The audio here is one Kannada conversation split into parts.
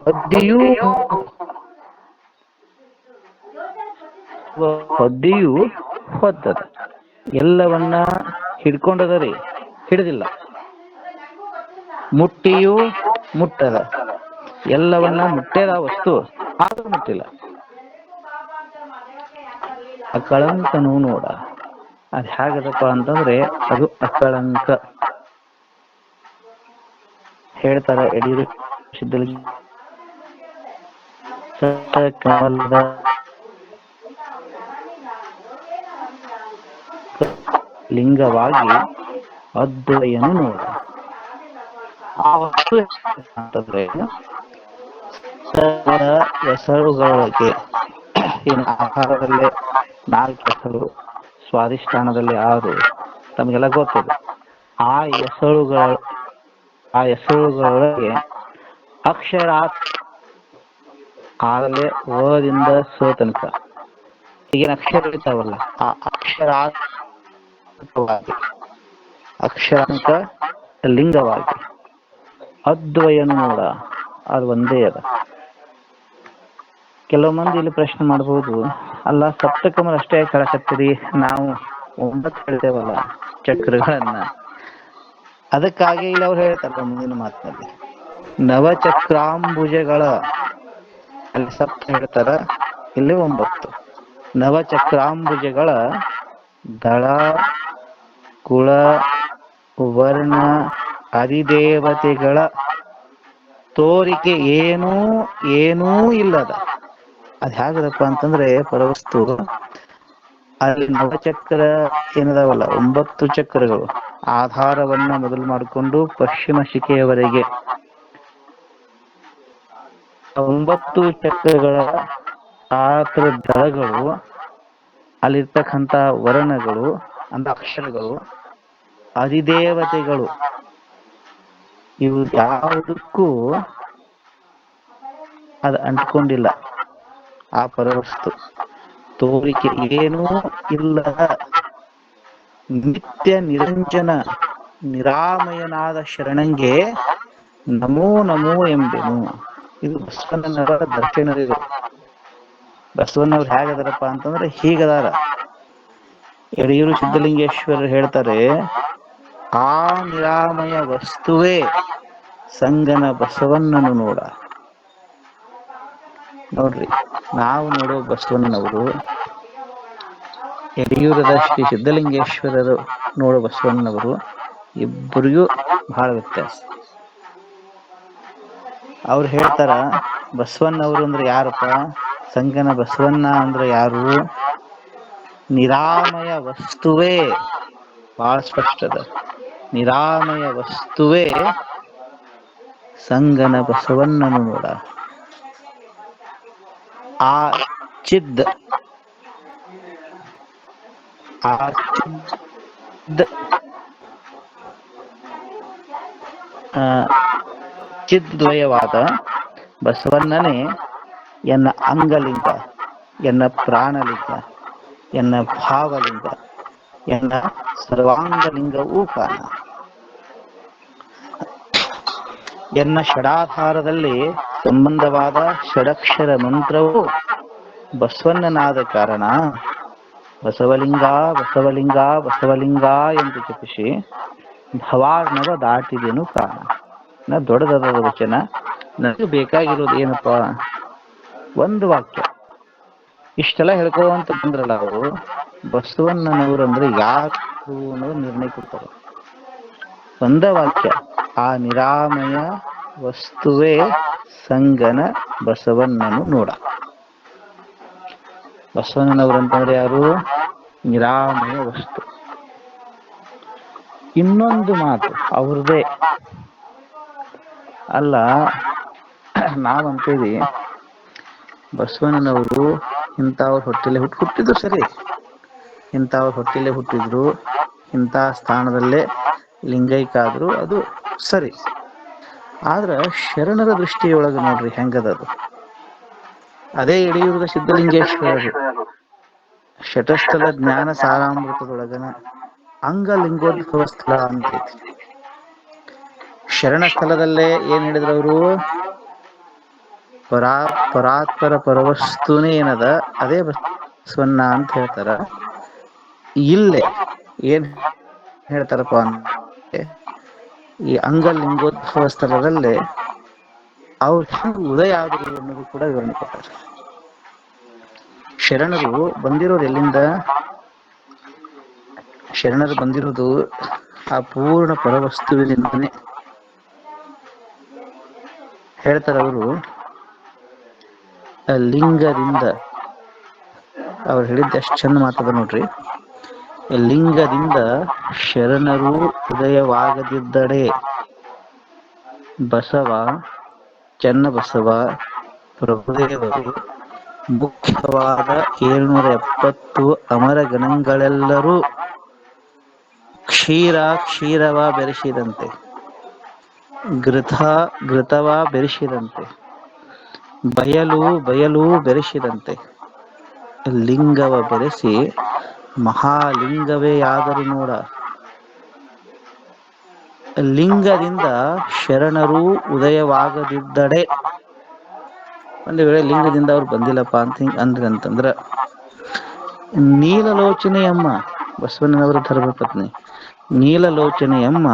ಹೊದ್ದಿಯೂ ಹೊದ್ದಿಯೂ ಹೊದ್ದದ, ಎಲ್ಲವನ್ನ ಹಿಡ್ಕೊಂಡದ ರೀ, ಹಿಡಿದಿಲ್ಲ. ಮುಟ್ಟಿಯೂ ಮುಟ್ಟದ, ಎಲ್ಲವನ್ನ ಮುಟ್ಟದ ವಸ್ತು ಆದ್ರೂ ಮುಟ್ಟಿಲ್ಲ. ಅಕಳಂಕನೂ ನೋಡ. ಅದ್ ಹೇಗದಪ್ಪ ಅಂತಂದ್ರೆ ಅದು ಅಕಳಂಕ. ಹೇಳ್ತಾರ ಯಡಿಯೂರು ಸಿದ್ಧಲಿಂಗ ಕಮಲದ ಲಿಂಗವಾಗಿ ಅದ್ವಯನು ನೋಡ. ಆ ವಸ್ತು ಅಂತಂದ್ರೆ ಹೆಸರುಗಳಿಗೆ ಏನು ಆಹಾರದಲ್ಲೇ 4 ಹೆಸರು, ಸ್ವಾದಿಷ್ಠಾನದಲ್ಲಿ 6, ತಮಗೆಲ್ಲ ಗೊತ್ತಿದೆ. ಆ ಹೆಸರುಗಳೊಳಗೆ ಅಕ್ಷರಾತ್ ಆಗಲೇ ದಿಂದ ಸ ತನಕ ಈಗೇನು ಅಕ್ಷರ ಇರ್ತಾವಲ್ಲ, ಆ ಅಕ್ಷರಾಂಕ ಲಿಂಗವಾಗಿ ಅದ್ವಯನು ನೋಡ. ಅದು ಒಂದೇ ಅದ. ಕೆಲವು ಮಂದಿ ಇಲ್ಲಿ ಪ್ರಶ್ನೆ ಮಾಡಬಹುದು, ಅಲ್ಲ ಸಪ್ತಕಮಲ್ ಅಷ್ಟೇ ಕಳಕತ್ತೀರಿ, ನಾವು 9 ಹೇಳ್ತೇವಲ್ಲ ಚಕ್ರಗಳನ್ನ. ಅದಕ್ಕಾಗಿ ಇಲ್ಲಿ ಅವ್ರು ಹೇಳ್ತಾರೆ ಮುಂದಿನ ಮಾತಿನಲ್ಲಿ, ನವಚಕ್ರಾಂಬುಜಗಳ, ಅಲ್ಲಿ ಸಪ್ತ ಹೇಳ್ತಾರ, ಇಲ್ಲಿ 9. ನವಚಕ್ರಾಂಬುಜಗಳ ದಳ ಕುಳ ವರ್ಣ ಅಧಿದೇವತೆಗಳ ತೋರಿಕೆ ಏನೂ ಇಲ್ಲದ. ಅದ್ ಹೇಗದಪ್ಪ ಅಂತಂದ್ರೆ ಪರವಸ್ತು ಅಲ್ಲಿ ನವಚಕ್ರ ಏನದಾವಲ್ಲ, 9 ಚಕ್ರಗಳು, ಆಧಾರವನ್ನ ಮೊದಲು ಮಾಡಿಕೊಂಡು ಪಶ್ಚಿಮ ಶಿಖೆಯವರೆಗೆ 9 ಚಕ್ರಗಳ ಆತರ ದಳಗಳು, ಅಲ್ಲಿರ್ತಕ್ಕಂಥ ವರ್ಣಗಳು ಅಂತ ಅಕ್ಷರಗಳು, ಅಧಿದೇವತೆಗಳು, ಇವು ಯಾವುದಕ್ಕೂ ಅದು ಅಂಟ್ಕೊಂಡಿಲ್ಲ. ಆ ಪರವಸ್ತು ತೋರಿಕೆ ಏನೂ ಇಲ್ಲದ ನಿತ್ಯ ನಿರಂಜನ ನಿರಾಮಯನಾದ ಶರಣಂಗೆ ನಮೋ ನಮೋ ಎಂಬೆನು. ಇದು ಬಸವಣ್ಣನವರ ದರ್ಶನರಿದು. ಬಸವಣ್ಣವ್ರು ಹೇಗದಾರಪ್ಪ ಅಂತಂದ್ರೆ ಹೀಗದಾರ. ಯಡಿಯೂರು ಸಿದ್ಧಲಿಂಗೇಶ್ವರರು ಹೇಳ್ತಾರೆ, ಆ ನಿರಾಮಯ ವಸ್ತುವೇ ಸಂಗನ ಬಸವಣ್ಣನು ನೋಡ. ನೋಡ್ರಿ, ನಾವು ನೋಡೋ ಬಸವಣ್ಣನವರು, ಯಡಿಯೂರದ ಶ್ರೀ ಸಿದ್ಧಲಿಂಗೇಶ್ವರರು ನೋಡೋ ಬಸವಣ್ಣನವರು, ಇಬ್ಬರಿಗೂ ಬಹಳ ವ್ಯತ್ಯಾಸ. ಅವ್ರು ಹೇಳ್ತಾರ, ಬಸವಣ್ಣವರು ಅಂದ್ರೆ ಯಾರಪ್ಪ, ಸಂಗನ ಬಸವಣ್ಣ ಅಂದ್ರೆ ಯಾರು, ನಿರಾಮಯ ವಸ್ತುವೇ, ಬಹಳ ಸ್ಪಷ್ಟದ, ನಿರಾಮಯ ವಸ್ತುವೇ ಸಂಗನ ಬಸವಣ್ಣನು ನೋಡ. ಆ ಚಿದ್ ಚಿದ್ದ್ವಯವಾದ ಬಸವಣ್ಣನೇ ಎನ್ನ ಅಂಗಲಿಂಗ, ಎನ್ನ ಪ್ರಾಣಲಿಂಗ, ಎನ್ನ ಭಾವಲಿಂಗ, ಎನ್ನ ಸರ್ವಾಂಗಲಿಂಗವೂ ಕಾಣ. ಎನ್ನ ಷಡಾಧಾರದಲ್ಲಿ ಸಂಬಂಧವಾದ ಷಡಕ್ಷರ ಮಂತ್ರವು ಬಸವಣ್ಣನಾದ ಕಾರಣ ಬಸವಲಿಂಗ ಬಸವಲಿಂಗ ಬಸವಲಿಂಗ ಎಂದು ಜಪಿಸಿ ಭವಾರ್ಣವ ದಾಟಿದೆನು ಕಾಣ. ದೊಡ್ಡದಾದ ವಚನ. ನನಗೆ ಬೇಕಾಗಿರೋದು ಏನಪ್ಪ, ಒಂದು ವಾಕ್ಯ. ಇಷ್ಟೆಲ್ಲ ಹೇಳ್ಕೋವಂತ ಬಂದ್ರಲ್ಲ ಅವರು, ಬಸವಣ್ಣನವರು ಅಂದ್ರೆ ಯಾರು ಅನ್ನೋದು ನಿರ್ಣಯ ಕೊಡ್ತಾರೆ. ಒಂದ ವಾಕ್ಯ, ಆ ನಿರಾಮಯ ವಸ್ತುವೇ ಸಂಗನ ಬಸವಣ್ಣನು ನೋಡ. ಬಸವಣ್ಣನವರಂತಂದ್ರೆ ಯಾರು, ನಿರಾಮಯ ವಸ್ತು. ಇನ್ನೊಂದು ಮಾತು ಅವ್ರದೇ ಅಲ್ಲ, ನಾವಂತೀವಿ ಬಸವಣ್ಣನವರು ಇಂಥವ್ರ ಹೊಟ್ಟೆಲೆ ಹುಟ್ಟಿದ್ರು ಸರಿ, ಇಂಥವ್ರ ಹೊಟ್ಟೆಲೆ ಹುಟ್ಟಿದ್ರು, ಇಂಥ ಸ್ಥಾನದಲ್ಲೇ ಲಿಂಗೈಕಾದ್ರು, ಅದು ಸರಿ. ಆದ್ರ ಶರಣರ ದೃಷ್ಟಿಯೊಳಗೆ ನೋಡ್ರಿ ಹೆಂಗದದು. ಅದೇ ಯಡಿಯೂರದ ಸಿದ್ಧಲಿಂಗೇಶ್ವರರು ಶಟಸ್ಥಲ ಜ್ಞಾನ ಸಾರಾಮೃತದೊಳಗನ ಅಂಗಲಿಂಗೋದ್ಭವ ಸ್ಥಳ ಅಂತೈತಿ. ಶರಣ ಸ್ಥಳದಲ್ಲೇ ಏನ್ ಹೇಳಿದ್ರು ಅವರು, ಪರಾ ಪರಾತ್ಪರ ಪರವಸ್ತುನೇ ಏನದ ಅದೇ ಬಸವಣ್ಣ ಅಂತ ಹೇಳ್ತಾರ. ಇಲ್ಲೇ ಏನ್ ಹೇಳ್ತಾರಪ್ಪ ಅಂದ್ರೆ ಈ ಅಂಗಲಿಂಗೋದ್ಭವ ಸ್ಥಳದಲ್ಲೇ ಅವ್ರು ಹೆಂಗ ಉದಯ ಆದ್ರು ಅನ್ನೋದು ಕೂಡ ವಿವರಣೆ ಕೊಡ್ತಾರೆ. ಶರಣರು ಬಂದಿರೋದು ಎಲ್ಲಿಂದ? ಶರಣರು ಬಂದಿರೋದು ಆ ಪೂರ್ಣ ಪರವಸ್ತುವಿನಿಂದನೇ. ಹೇಳ್ತಾರ ಅವರು, ಲಿಂಗದಿಂದ, ಅವ್ರು ಹೇಳಿದ್ದ ಎಷ್ಟು ಚಂದ ಮಾತದ ನೋಡ್ರಿ. ಲಿಂಗದಿಂದ ಶರಣರು ಉದಯವಾಗದಿದ್ದಡೆ ಬಸವ, ಚನ್ನಬಸವ, ಪ್ರಭುದೇವರು, ಮುಖ್ಯವಾದ 770 ಅಮರಗಣಗಳೆಲ್ಲರೂ ಕ್ಷೀರವ ಬೆರೆಸಿದಂತೆ, ಘೃತವ ಬೆರೆಸಿದಂತೆ, ಬಯಲು ಬೆರೆಸಿದಂತೆ ಲಿಂಗವ ಬೆರೆಸಿ ಮಹಾಲಿಂಗವೇ ಆದರೂ ನೋಡ. ಲಿಂಗದಿಂದ ಶರಣರು ಉದಯವಾಗದಿದ್ದಡೆ, ಒಂದು ವೇಳೆ ಲಿಂಗದಿಂದ ಅವ್ರು ಬಂದಿಲ್ಲಪ್ಪ ಅಂತಂದ್ರ ನೀಲಲೋಚನೆಯಮ್ಮ, ಬಸವಣ್ಣನವರ ಧರ್ಮಪತ್ನಿ ನೀಲಲೋಚನೆಯಮ್ಮ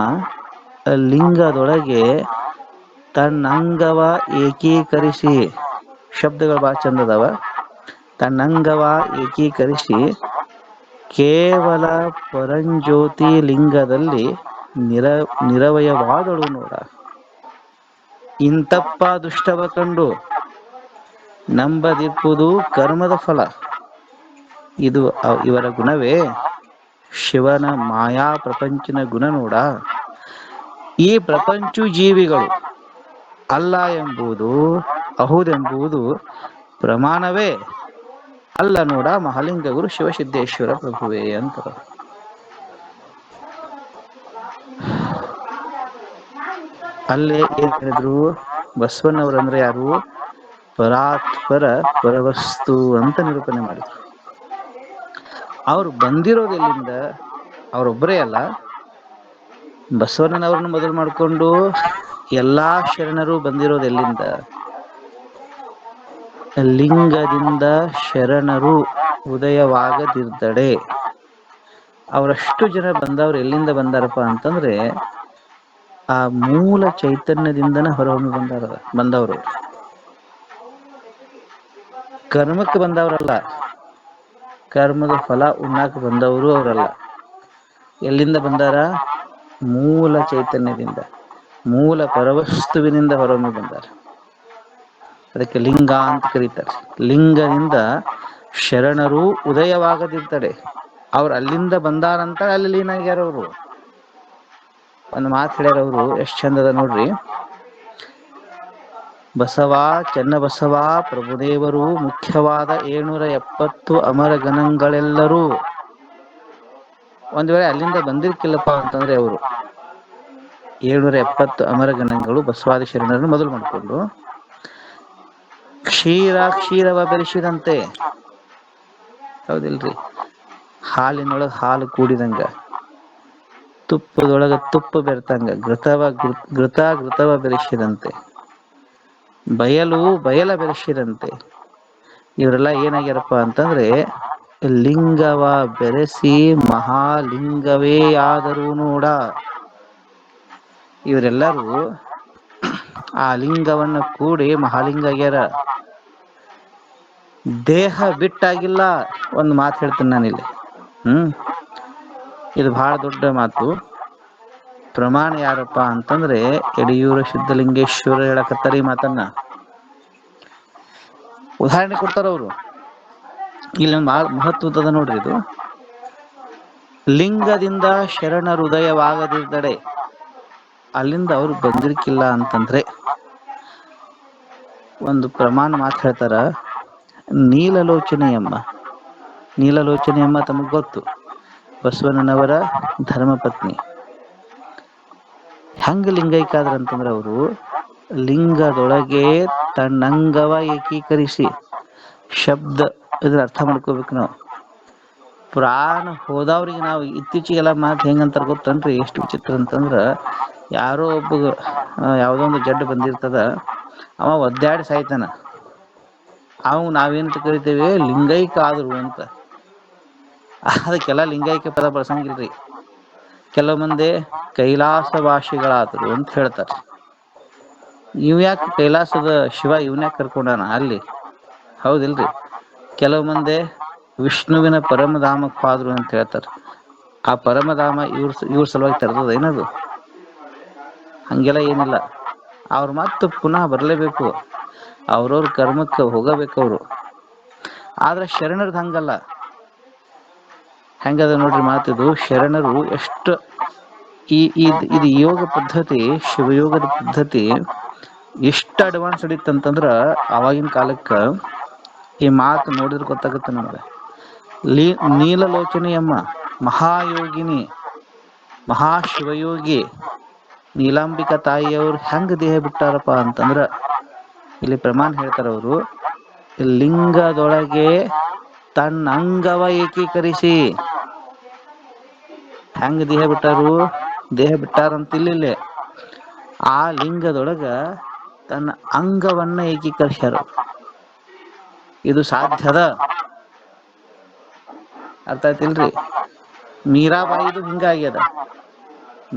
ಲಿಂಗದೊಳಗೆ ತನ್ನಂಗವ ಏಕೀಕರಿಸಿ, ಶಬ್ದಗಳು ಬಹಳ ಚಂದದವ, ತನ್ನಂಗವ ಏಕೀಕರಿಸಿ ಕೇವಲ ಪರಂಜ್ಯೋತಿ ಲಿಂಗದಲ್ಲಿ ನಿರವಯವಾದಳು ನೋಡ. ಇಂತಪ್ಪ ದುಷ್ಟವ ಕಂಡು ನಂಬದಿಪ್ಪುದು ಕರ್ಮದ ಫಲ. ಇದು ಇವರ ಗುಣವೇ? ಶಿವನ ಮಾಯಾ ಪ್ರಪಂಚನ ಗುಣ ನೋಡ. ಈ ಪ್ರಪಂಚ ಜೀವಿಗಳು ಅಲ್ಲ ಎಂಬುದು, ಅಹುದೆಂಬುದು ಪ್ರಮಾಣವೇ ಅಲ್ಲ ನೋಡ ಮಹಾಲಿಂಗ ಗುರು ಶಿವಸಿದ್ದೇಶ್ವರ ಪ್ರಭುವೇ ಅಂತ. ಅಲ್ಲೇ ಏನ್ ಹೇಳಿದ್ರು? ಬಸವಣ್ಣವ್ರಂದ್ರೆ ಯಾರು? ಪರಾತ್ಪರ ಪರವಸ್ತು ಅಂತ ನಿರೂಪಣೆ ಮಾಡಿದ್ರು. ಅವ್ರು ಬಂದಿರೋದು ಎಲ್ಲಿಂದ? ಅವರೊಬ್ಬರೇ ಅಲ್ಲ, ಬಸವಣ್ಣನವ್ರನ್ನ ಮೊದಲು ಮಾಡಿಕೊಂಡು ಎಲ್ಲಾ ಶರಣರು ಬಂದಿರೋದು ಎಲ್ಲಿಂದ? ಲಿಂಗದಿಂದ ಶರಣರು ಉದಯವಾಗದಿದ್ದಡೆ. ಅವರಷ್ಟು ಜನ ಬಂದವ್ರು ಎಲ್ಲಿಂದ ಬಂದಾರಪ್ಪ ಅಂತಂದ್ರೆ ಆ ಮೂಲ ಚೈತನ್ಯದಿಂದನೇ ಹೊರಹೊಮ್ಮಿ ಬಂದವರು. ಕರ್ಮಕ್ಕೆ ಬಂದವರಲ್ಲ, ಕರ್ಮದ ಫಲ ಉಣ್ಣಾಕ ಬಂದವರು ಅವರಲ್ಲ. ಎಲ್ಲಿಂದ ಬಂದಾರ? ಮೂಲ ಚೈತನ್ಯದಿಂದ, ಮೂಲ ಪರವಸ್ತುವಿನಿಂದ ಹೊರಹೊಮ್ಮಿ ಬಂದಾರ. ಅದಕ್ಕೆ ಲಿಂಗ ಅಂತ ಕರೀತಾರೆ. ಲಿಂಗದಿಂದ ಶರಣರು ಉದಯವಾಗದಿದ್ದಡೆ, ಅವ್ರು ಅಲ್ಲಿಂದ ಬಂದಾರಂತ ಅಲ್ಲಿ ಲೀನಾಗ್ಯಾರ. ಅವರು ಒಂದು ಮಾತು ಹೇಳ್ಯಾರ, ಅವರು ಎಷ್ಟು ಚಂದದ ನೋಡ್ರಿ. ಬಸವ, ಚನ್ನಬಸವ, ಪ್ರಭುದೇವರು, ಮುಖ್ಯವಾದ 770 ಅಮರಗಣಗಳೆಲ್ಲರೂ ಒಂದ್ ವೇಳೆ ಅಲ್ಲಿಂದ ಬಂದಿರ್ಕಿಲ್ಲಪ್ಪ ಅಂತಂದ್ರೆ ಅವರು 770 ಅಮರಗಣಗಳು ಬಸವಾದಿ ಶರಣರನ್ನು ಮೊದಲು ಮಾಡಿಕೊಂಡು ಕ್ಷೀರವ ಬೆರೆಸಿದಂತೆ, ಹೌದಿಲ್ರಿ? ಹಾಲಿನೊಳಗ ಹಾಲು ಕೂಡಿದಂಗ, ತುಪ್ಪದೊಳಗ ತುಪ್ಪ ಬೆರೆತಂಗ, ಘೃತವ ಬೆರೆಸಿದಂತೆ, ಬಯಲ ಬೆರೆಸಿದಂತೆ ಇವರೆಲ್ಲ ಏನಾಗ್ಯಾರಪ್ಪ ಅಂತಂದ್ರೆ ಲಿಂಗವ ಬೆರೆಸಿ ಮಹಾಲಿಂಗವೇ ಆದರೂ ನೋಡ. ಇವರೆಲ್ಲರೂ ಆ ಲಿಂಗವನ್ನ ಕೂಡಿ ಮಹಾಲಿಂಗ ಆಗ್ಯಾರ. ದೇಹ ಬಿಟ್ಟಾಗಿಲ್ಲ. ಒಂದು ಮಾತು ಹೇಳ್ತೀನಿ ನಾನಿಲ್ಲಿ, ಇದು ಬಹಳ ದೊಡ್ಡ ಮಾತು. ಪ್ರಮಾಣ ಯಾರಪ್ಪ ಅಂತಂದ್ರೆ ಯಡಿಯೂರು ಸಿದ್ಧಲಿಂಗೇಶ್ವರ ಹೇಳಕತ್ತಾರ ಈ ಮಾತನ್ನ. ಉದಾಹರಣೆ ಕೊಡ್ತಾರ ಅವರು. ಇಲ್ಲಿ ಮಹತ್ವದ ನೋಡ್ರಿ ಇದು. ಲಿಂಗದಿಂದ ಶರಣ ಹೃದಯವಾಗದಿದ್ದಡೆ, ಅಲ್ಲಿಂದ ಅವ್ರು ಬಂದಿರ್ಕಿಲ್ಲ ಅಂತಂದ್ರೆ ಒಂದು ಪ್ರಮಾಣ ಮಾತು ಹೇಳ್ತಾರ. ನೀಲಲೋಚನೆಯಮ್ಮ ತಮಗ್ ಗೊತ್ತು, ಬಸವಣ್ಣನವರ ಧರ್ಮಪತ್ನಿ. ಹೆಂಗ ಲಿಂಗೈಕಾದ್ರಂತಂದ್ರೆ ಅವರು ಲಿಂಗದೊಳಗೆ ತನ್ನಂಗವ ಏಕೀಕರಿಸಿ, ಶಬ್ದ ಇದ್ರ ಅರ್ಥ ಮಾಡ್ಕೋಬೇಕು ನಾವು. ಪ್ರಾಣ ಹೋದವ್ರಿಗೆ ನಾವು ಇತ್ತೀಚೆಗೆಲ್ಲ ಮಾತು ಹೆಂಗಂತಾರ ಗೊತ್ತನ್ರಿ? ಎಷ್ಟು ವಿಚಿತ್ರ ಅಂತಂದ್ರ, ಯಾರೋ ಒಬ್ಬ ಯಾವ್ದೋ ಒಂದು ಜಡ್ಡು ಬಂದಿರ್ತದ, ಅವ ಒದ್ದಾಡಿ ಸಾಯ್ತಾನ. ಅವು ನಾವೇನಂತ ಕರಿತೇವೆ ಲಿಂಗೈಕ ಆದ್ರು ಅಂತ. ಅದಕ್ಕೆಲ್ಲ ಲಿಂಗೈಕ್ಯ ಪದ ಬಳಸಂಗಿಲ್ರಿ. ಕೆಲವು ಮಂದಿ ಕೈಲಾಸವಾಸಿಗಳಾದ್ರು ಅಂತ ಹೇಳ್ತಾರೆ. ಇವ್ ಯಾಕೆ ಕೈಲಾಸದ ಶಿವ ಇವನ್ಯಾಕ ಕರ್ಕೊಂಡಾನ ಅಲ್ಲಿ? ಹೌದಿಲ್ರಿ. ಕೆಲವು ಮಂದಿ ವಿಷ್ಣುವಿನ ಪರಮಧಾಮಕ್ಕೆ ಹೋದ್ರು ಅಂತ ಹೇಳ್ತಾರೆ. ಆ ಪರಮಧಾಮ ಇವ್ರ ಸಲುವಾಗಿ ತೆರೆದದ ಏನದು? ಹಂಗೆಲ್ಲ ಏನಿಲ್ಲ. ಅವ್ರು ಮತ್ತೆ ಪುನಃ ಬರ್ಲೇಬೇಕು, ಅವ್ರವ್ರ ಕರ್ಮಕ್ಕೆ ಹೋಗಬೇಕು ಅವರು. ಆದ್ರೆ ಶರಣರದ್ ಹಂಗಲ್ಲ. ಹೆಂಗದ ನೋಡ್ರಿ ಮಾತಿದು. ಶರಣರು ಎಷ್ಟು ಇದು ಯೋಗ ಪದ್ಧತಿ, ಶಿವಯೋಗದ ಪದ್ಧತಿ ಎಷ್ಟು ಅಡ್ವಾನ್ಸ್ ಅಡಿತ್ತಂತಂದ್ರ ಅವಾಗಿನ ಕಾಲಕ್ಕ ಈ ಮಾತು ನೋಡಿದ್ರೆ ಗೊತ್ತಾಗುತ್ತೆ ನಮ್ಗೆ. ನೀಲಲೋಚನೆಯಮ್ಮ ಮಹಾಯೋಗಿನಿ, ಮಹಾಶಿವಯೋಗಿ ನೀಲಾಂಬಿಕಾ ತಾಯಿಯವರು ಹೆಂಗ ದೇಹ ಬಿಟ್ಟಾರಪ್ಪ ಅಂತಂದ್ರ, ಇಲ್ಲಿ ಪ್ರಮಾಣ ಹೇಳ್ತಾರ ಅವರು, ಲಿಂಗದೊಳಗೆ ತನ್ನ ಅಂಗವ ಏಕೀಕರಿಸಿ. ಹೆಂಗ ದೇಹ ಬಿಟ್ಟಾರು? ದೇಹ ಬಿಟ್ಟಾರಂತಿಲ್ಲಿಲ್ಲೇ ಆ ಲಿಂಗದೊಳಗ ತನ್ನ ಅಂಗವನ್ನ ಏಕೀಕರಿಸ್ಯಾರ. ಇದು ಸಾಧ್ಯದ. ಅರ್ಥ ಆಯ್ತಿಲ್ರಿ? ಮೀರಾಬಾಯಿದು ಹಿಂಗಾಗ್ಯದ.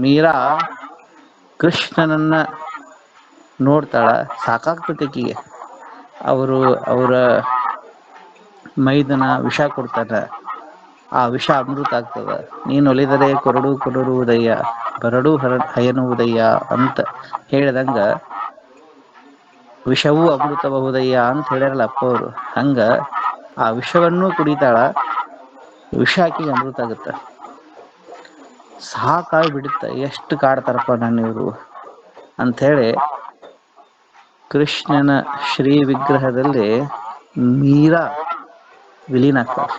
ಮೀರಾ ಕೃಷ್ಣನನ್ನ ನೋಡ್ತಾಳ, ಸಾಕಾಗ್ತತಿಕಿಗೆ. ಅವರ ಮೈದನ ವಿಷ ಕೊಡ್ತಾರ, ಆ ವಿಷ ಅಮೃತ ಆಗ್ತದ. ನೀನು ಒಲಿದರೆ ಕೊರಡು ಕೊಡರುವುದಯ್ಯ, ಬರಡು ಹಯನುವುದಯ್ಯ ಅಂತ ಹೇಳಿದಂಗ ವಿಷವೂ ಅಮೃತಬಹುದಯ್ಯ ಅಂತ ಹೇಳ್ಯಾರಲ್ಲ ಅಪ್ಪ ಅವರು. ಹಂಗ ಆ ವಿಷವನ್ನೂ ಕುಡಿತಾಳ, ವಿಷ ಆಕಿಗೆ ಅಮೃತ ಆಗುತ್ತ. ಸಾಕಾಗಿ ಬಿಡುತ್ತ, ಎಷ್ಟು ಕಾಡ್ತಾರಪ್ಪ ನನ್ನ ಇವರು ಅಂಥೇಳಿ ಕೃಷ್ಣನ ಶ್ರೀ ವಿಗ್ರಹದಲ್ಲಿ ಮೀರಾ ವಿಲೀನ ಆಗ್ತಾಳೆ.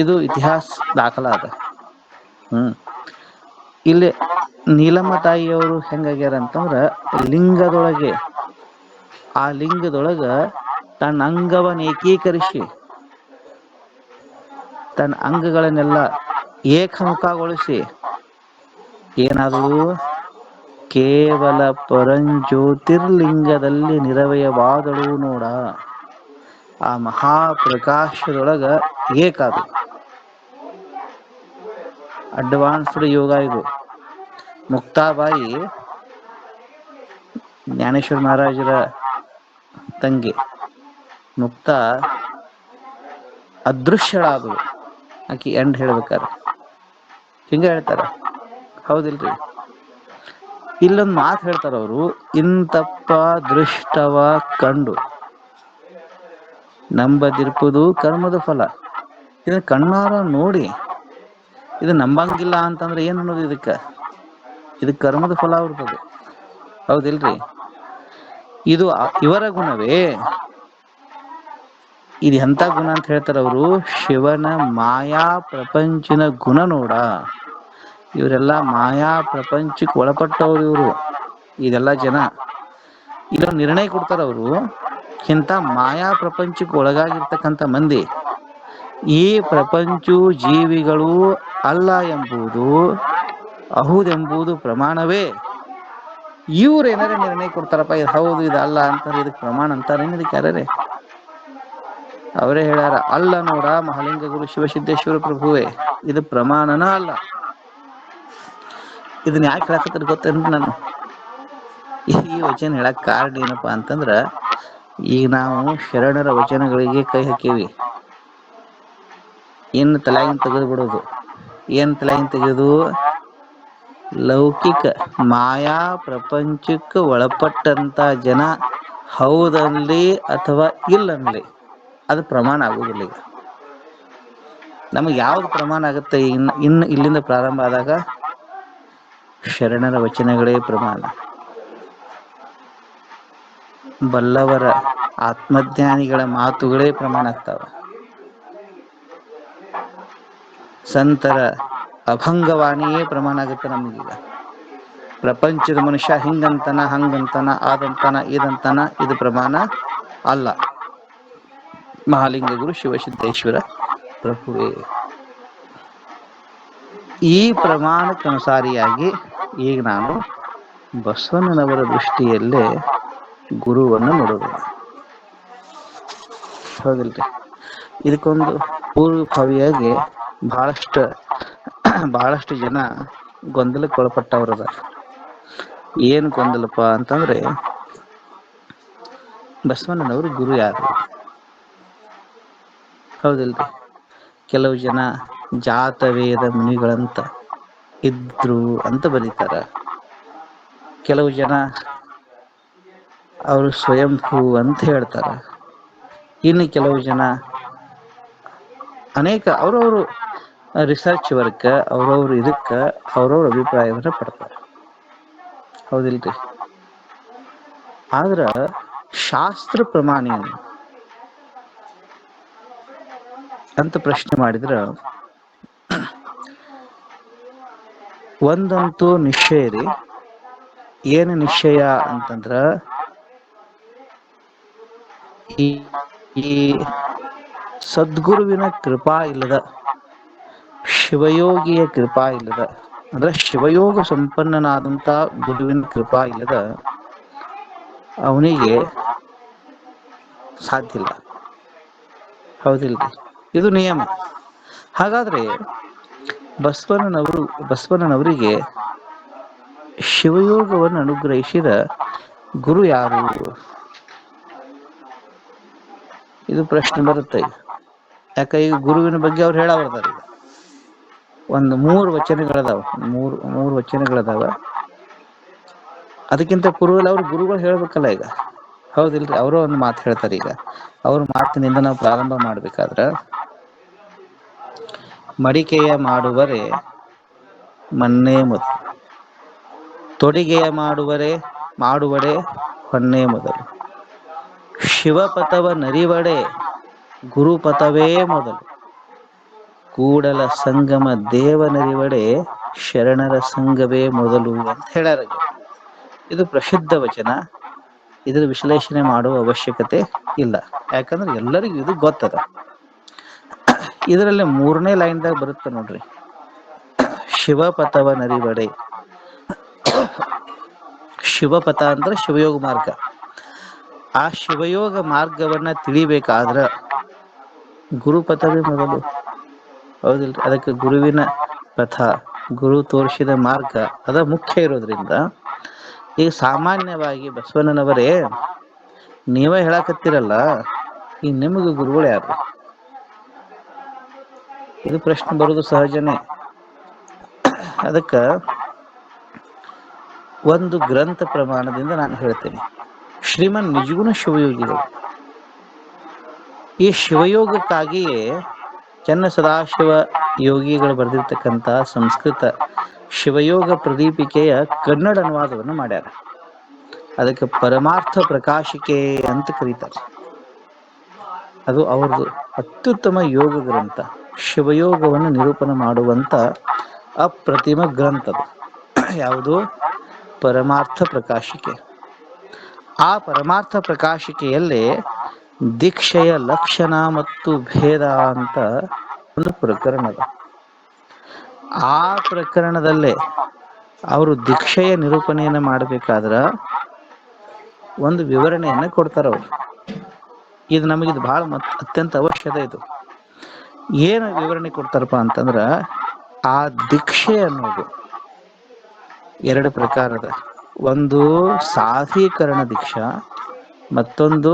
ಇದು ಇತಿಹಾಸ ದಾಖಲಾದ. ಇಲ್ಲಿ ನೀಲಮ್ಮ ತಾಯಿಯವರು ಹೆಂಗಾಗ್ಯಾರ ಅಂತಂದ್ರ, ಲಿಂಗದೊಳಗೆ ಆ ಲಿಂಗದೊಳಗ ತನ್ನ ಅಂಗವನ್ನು ಏಕೀಕರಿಸಿ, ತನ್ನ ಅಂಗಗಳನ್ನೆಲ್ಲ ಏಕಮುಖಗೊಳಿಸಿ ಏನಾದಳು? ಕೇವಲ ಪರಂಜ್ಯೋತಿರ್ಲಿಂಗದಲ್ಲಿ ನಿರವಯವಾದಳು ನೋಡ. ಆ ಮಹಾಪ್ರಕಾಶದೊಳಗ ಏಕಾದಳು. ಅಡ್ವಾನ್ಸ್ಡ್ ಯೋಗ ಇದು. ಮುಕ್ತಾಬಾಯಿ ಜ್ಞಾನೇಶ್ವರ ಮಹಾರಾಜರ ತಂಗಿ ಮುಕ್ತಾ ಅದೃಶ್ಯಳಾದಳು. ಆಕಿ ಎಂಡ್ ಹೇಳ್ಬೇಕಾರೆ ಹಿಂಗ ಹೇಳ್ತಾರ, ಹೌದಿಲ್ರಿ? ಇಲ್ಲೊಂದು ಮಾತು ಹೇಳ್ತಾರ ಅವರು, ಇಂತಪ್ಪ ದೃಷ್ಟವ ಕಂಡು ನಂಬದಿರ್ಪುದು ಕರ್ಮದ ಫಲ. ಇದನ್ನ ಕಣ್ಣಾರ ನೋಡಿ ಇದು ನಂಬಂಗಿಲ್ಲ ಅಂತಂದ್ರೆ ಏನ್ ಅನ್ನೋದು? ಇದು ಕರ್ಮದ ಫಲ ಅವ್ರದ್ದು, ಹೌದಿಲ್ರಿ? ಇದು ಇವರ ಗುಣವೇ. ಇದು ಎಂಥ ಗುಣ ಅಂತ ಹೇಳ್ತಾರ ಅವರು? ಶಿವನ ಮಾಯಾ ಪ್ರಪಂಚಿನ ಗುಣ ನೋಡ. ಇವರೆಲ್ಲ ಮಾಯಾ ಪ್ರಪಂಚಕ್ಕೆ ಒಳಪಟ್ಟವ್ರು ಇವರು. ಇದೆಲ್ಲ ಜನ ಇಲ್ಲೊಂದು ನಿರ್ಣಯ ಕೊಡ್ತಾರ ಅವರು, ಇಂಥ ಮಾಯಾ ಪ್ರಪಂಚಕ್ಕೆ ಒಳಗಾಗಿರ್ತಕ್ಕಂಥ ಮಂದಿ ಈ ಪ್ರಪಂಚ ಜೀವಿಗಳು ಅಲ್ಲ ಎಂಬುದು, ಅಹುದೆಂಬುದು ಪ್ರಮಾಣವೇ. ಇವ್ರು ಏನಾರೇ ನಿರ್ಣಯ ಕೊಡ್ತಾರಪ್ಪ, ಇದು ಹೌದು ಇದು ಅಲ್ಲ ಅಂತಾರೆ, ಇದಕ್ಕೆ ಪ್ರಮಾಣ ಅಂತಾರೇನು? ಇದಕ್ಕೆ ಯಾರೇ ಅವರೇ ಹೇಳ್ಯಾರ, ಅಲ್ಲ ನೋಡ ಮಹಾಲಿಂಗ ಗುರು ಶಿವಸಿದ್ದೇಶ್ವರ ಪ್ರಭುವೇ, ಇದು ಪ್ರಮಾಣನ ಅಲ್ಲ. ಇದನ್ನ ಯಾಕೆ ಹೇಳಕತ್ತರ ಗೊತ್ತೇನ್ರಿ? ನಾನು ಈ ವಚನ ಹೇಳಕ್ ಕಾರಣ ಏನಪ್ಪಾ ಅಂತಂದ್ರ, ಈಗ ನಾವು ಶರಣರ ವಚನಗಳಿಗೆ ಕೈ ಹಾಕೀವಿ. ಇನ್ನು ತಲೆಗಿನ ತೆಗೆದು ಬಿಡೋದು. ಏನ್ ತಲೆಗಿನ ತೆಗೆದು? ಲೌಕಿಕ ಮಾಯಾ ಪ್ರಪಂಚಕ್ಕೆ ಒಳಪಟ್ಟಂತ ಜನ ಹೌದನ್ಲಿ ಅಥವಾ ಇಲ್ಲನ್ಲಿ, ಅದು ಪ್ರಮಾಣ ಆಗುದಿಲ್ಲ. ಈಗ ನಮಗೆ ಯಾವ್ದು ಪ್ರಮಾಣ ಆಗುತ್ತೆ? ಇನ್ನು ಇಲ್ಲಿಂದ ಪ್ರಾರಂಭ ಆದಾಗ ಶರಣರ ವಚನಗಳೇ ಪ್ರಮಾಣ. ಬಲ್ಲವರ ಆತ್ಮಜ್ಞಾನಿಗಳ ಮಾತುಗಳೇ ಪ್ರಮಾಣ ಆಗ್ತಾವ. ಸಂತರ ಅಭಂಗವಾಣಿಯೇ ಪ್ರಮಾಣ ಆಗುತ್ತೆ ನಮಗೀಗ. ಪ್ರಪಂಚದ ಮನುಷ್ಯ ಹಿಂಗಂತನ, ಹಂಗಂತನ, ಆದಂತನ, ಇದಂತನ, ಇದು ಪ್ರಮಾಣ ಅಲ್ಲ. ಮಹಾಲಿಂಗ ಗುರು ಶಿವಸಿದ್ದೇಶ್ವರ ಪ್ರಭುವೇ. ಈ ಪ್ರಮಾಣಕ್ಕನುಸಾರಿಯಾಗಿ ಈಗ ನಾನು ಬಸವಣ್ಣನವರ ದೃಷ್ಟಿಯಲ್ಲೇ ಗುರುವನ್ನು ನೋಡೋಣ. ಹೌದಿಲ್ರಿ? ಇದಕ್ಕೊಂದು ಪೂರ್ವಭಾವಿಯಾಗಿ ಬಹಳಷ್ಟು ಬಹಳಷ್ಟು ಜನ ಗೊಂದಲಕ್ಕೆ ಒಳಪಟ್ಟವ್ರದ. ಏನು ಗೊಂದಲಪ್ಪ ಅಂತಂದ್ರೆ, ಬಸವಣ್ಣನವರು ಗುರು ಯಾರು? ಹೌದಿಲ್ರಿ? ಕೆಲವು ಜನ ಜಾತವೇದ ಮುನಿಗಳಂತ ಇದ್ರು ಅಂತ ಬರೀತಾರ. ಕೆಲವು ಜನ ಅವರು ಸ್ವಯಂಭೂ ಅಂತ ಹೇಳ್ತಾರ. ಇನ್ನು ಕೆಲವು ಜನ ಅನೇಕ ಅವ್ರವರು ರಿಸರ್ಚ್ ವರ್ಕ್, ಅವ್ರವ್ರ ಇದಕ್ಕ ಅವ್ರವ್ರ ಅಭಿಪ್ರಾಯವನ್ನ ಪಡ್ತಾರೆ. ಹೌದಿಲ್ರಿ? ಆದ್ರ ಶಾಸ್ತ್ರ ಪ್ರಮಾಣ ಏನು ಅಂತ ಪ್ರಶ್ನೆ ಮಾಡಿದ್ರ, ಒಂದಂತೂ ನಿಶ್ಚಯ ರೀ. ಏನು ನಿಶ್ಚಯ ಅಂತಂದ್ರ, ಈ ಈ ಸದ್ಗುರುವಿನ ಕೃಪಾ ಇಲ್ಲದ, ಶಿವಯೋಗಿಯ ಕೃಪಾ ಇಲ್ಲದ, ಅಂದ್ರೆ ಶಿವಯೋಗ ಸಂಪನ್ನನಾದಂತ ಗುರುವಿನ ಕೃಪಾ ಇಲ್ಲದ ಅವನಿಗೆ ಸಾಧ್ಯ ಇಲ್ಲ. ಹೌದಿಲ್ರಿ? ಇದು ನಿಯಮ. ಹಾಗಾದ್ರೆ ಬಸವಣ್ಣನವರಿಗೆ ಶಿವಯೋಗವನ್ನು ಅನುಗ್ರಹಿಸಿದ ಗುರು ಯಾರು? ಇದು ಪ್ರಶ್ನೆ ಬರುತ್ತೆ ಈಗ. ಯಾಕ, ಈಗ ಗುರುವಿನ ಬಗ್ಗೆ ಅವ್ರು ಹೇಳಬರ್ತಾರ. ಈಗ ಒಂದು ಮೂರು ವಚನಗಳದಾವ. ಅದಕ್ಕಿಂತ ಪೂರ್ವದಲ್ಲಿ ಅವ್ರು ಗುರುಗಳು ಹೇಳ್ಬೇಕಲ್ಲ ಈಗ. ಹೌದಿಲ್ರಿ? ಅವರು ಒಂದು ಮಾತು ಹೇಳ್ತಾರೆ. ಈಗ ಅವ್ರ ಮಾತಿನಿಂದ ನಾವು ಪ್ರಾರಂಭ ಮಾಡ್ಬೇಕಾದ್ರ, ಮಡಿಕೆಯ ಮಾಡುವರೆ ಮಣ್ಣೇ ಮೊದಲು, ತೊಡಿಗೆಯ ಮಾಡುವಡೆ ಹೊನ್ನೇ ಮೊದಲು, ಶಿವಪಥವ ನರಿವಡೆ ಗುರುಪಥವೇ ಮೊದಲು, ಕೂಡಲ ಸಂಗಮ ದೇವನರಿವಡೆ ಶರಣರ ಸಂಘವೇ ಮೊದಲು ಅಂತ ಹೇಳ್ಯಾರ. ಇದು ಪ್ರಸಿದ್ಧ ವಚನ. ಇದರ ವಿಶ್ಲೇಷಣೆ ಮಾಡುವ ಅವಶ್ಯಕತೆ ಇಲ್ಲ, ಯಾಕಂದ್ರೆ ಎಲ್ಲರಿಗೂ ಇದು ಗೊತ್ತದ. ಇದರಲ್ಲಿ 3ನೇ ಲೈನ್ದಾಗ ಬರುತ್ತೆ ನೋಡ್ರಿ, ಶಿವಪಥವ ನರಿವಡೆ. ಶಿವಪಥ ಅಂದ್ರೆ ಶಿವಯೋಗ ಮಾರ್ಗ. ಆ ಶಿವಯೋಗ ಮಾರ್ಗವನ್ನ ತಿಳಿಬೇಕಾದ್ರ ಗುರುಪಥವೇ ಮೊದಲು. ಹೌದಿಲ್ರಿ? ಅದಕ್ಕೆ ಗುರುವಿನ ಪಥ, ಗುರು ತೋರಿಸಿದ ಮಾರ್ಗ ಅದ ಮುಖ್ಯ ಇರೋದ್ರಿಂದ, ಈಗ ಸಾಮಾನ್ಯವಾಗಿ ಬಸವಣ್ಣನವರೇ ನೀವೇ ಹೇಳಕತ್ತೀರಲ್ಲ, ಈ ನಿಮಗೆ ಗುರುಗಳು ಯಾರು? ಇದು ಪ್ರಶ್ನೆ ಬರುವುದು ಸಹಜನೇ. ಅದಕ್ಕ ಒಂದು ಗ್ರಂಥ ಪ್ರಮಾಣದಿಂದ ನಾನು ಹೇಳ್ತೇನೆ. ಶ್ರೀಮನ್ ನಿಜಗುಣ ಶಿವಯೋಗಿಗಳು. ಈ ಶಿವಯೋಗಕ್ಕಾಗಿಯೇ ಚನ್ನ ಸದಾಶಿವ ಯೋಗಿಗಳು ಬರೆದಿರ್ತಕ್ಕಂಥ ಸಂಸ್ಕೃತ ಶಿವಯೋಗ ಪ್ರದೀಪಿಕೆಯ ಕನ್ನಡ ಅನುವಾದವನ್ನು ಮಾಡ್ಯಾರ. ಅದಕ್ಕೆ ಪರಮಾರ್ಥ ಪ್ರಕಾಶಿಕೆ ಅಂತ ಕರೀತಾರೆ. ಅದು ಅವ್ರದ್ದು ಅತ್ಯುತ್ತಮ ಯೋಗ ಗ್ರಂಥ. ಶಿವಯೋಗವನ್ನು ನಿರೂಪಣೆ ಮಾಡುವಂತ ಅಪ್ರತಿಮ ಗ್ರಂಥ ಅದು. ಯಾವುದು? ಪರಮಾರ್ಥ ಪ್ರಕಾಶಿಕೆ. ಆ ಪರಮಾರ್ಥ ಪ್ರಕಾಶಿಕೆಯಲ್ಲಿ ದೀಕ್ಷೆಯ ಲಕ್ಷಣ ಮತ್ತು ಭೇದ ಅಂತ ಒಂದು ಪ್ರಕರಣ ಅದ. ಆ ಪ್ರಕರಣದಲ್ಲೇ ಅವರು ದೀಕ್ಷೆಯ ನಿರೂಪಣೆಯನ್ನು ಮಾಡಬೇಕಾದ್ರ ಒಂದು ವಿವರಣೆಯನ್ನ ಕೊಡ್ತಾರ ಅವರು. ಇದು ನಮಗಿದು ಬಹಳ ಅತ್ಯಂತ ಅವಶ್ಯಕ. ಇದು ಏನು ವಿವರಣೆ ಕೊಡ್ತಾರಪ್ಪ ಅಂತಂದ್ರ, ಆ ದೀಕ್ಷೆ ಅನ್ನೋದು 2 ಪ್ರಕಾರದ. ಒಂದು ಸಾಧೀಕರಣ ದೀಕ್ಷಾ, ಮತ್ತೊಂದು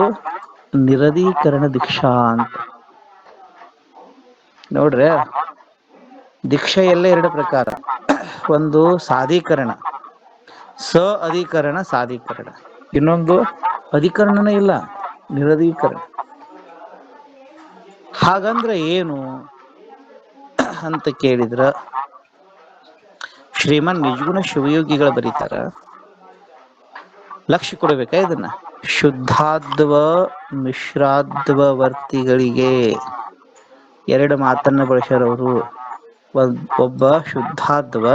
ನಿರದೀಕರಣ ದೀಕ್ಷಾ ಅಂತ. ನೋಡ್ರೆ, ದೀಕ್ಷೆಯಲ್ಲೇ 2 ಪ್ರಕಾರ. ಒಂದು ಸಾಧೀಕರಣ, ಅಧಿಕರಣ, ಸಾಧೀಕರಣ. ಇನ್ನೊಂದು ಅಧಿಕರಣನೇ ಇಲ್ಲ, ನಿರದೀಕರಣ. ಹಾಗಂದ್ರೆ ಏನು ಅಂತ ಕೇಳಿದ್ರ, ಶ್ರೀಮನ್ ನಿಜಗುಣ ಶಿವಯೋಗಿಗಳ ಬರೀತಾರ. ಲಕ್ಷ್ಯ ಕೊಡಬೇಕಾ ಇದನ್ನ? ಶುದ್ಧಾದ್ವ ಮಿಶ್ರಾದ್ವ ವರ್ತಿಗಳಿಗೆ 2 ಮಾತನ್ನ ಬಳಸ್ಯಾರವರು. ಒಬ್ಬ ಶುದ್ಧಾದ್ವ,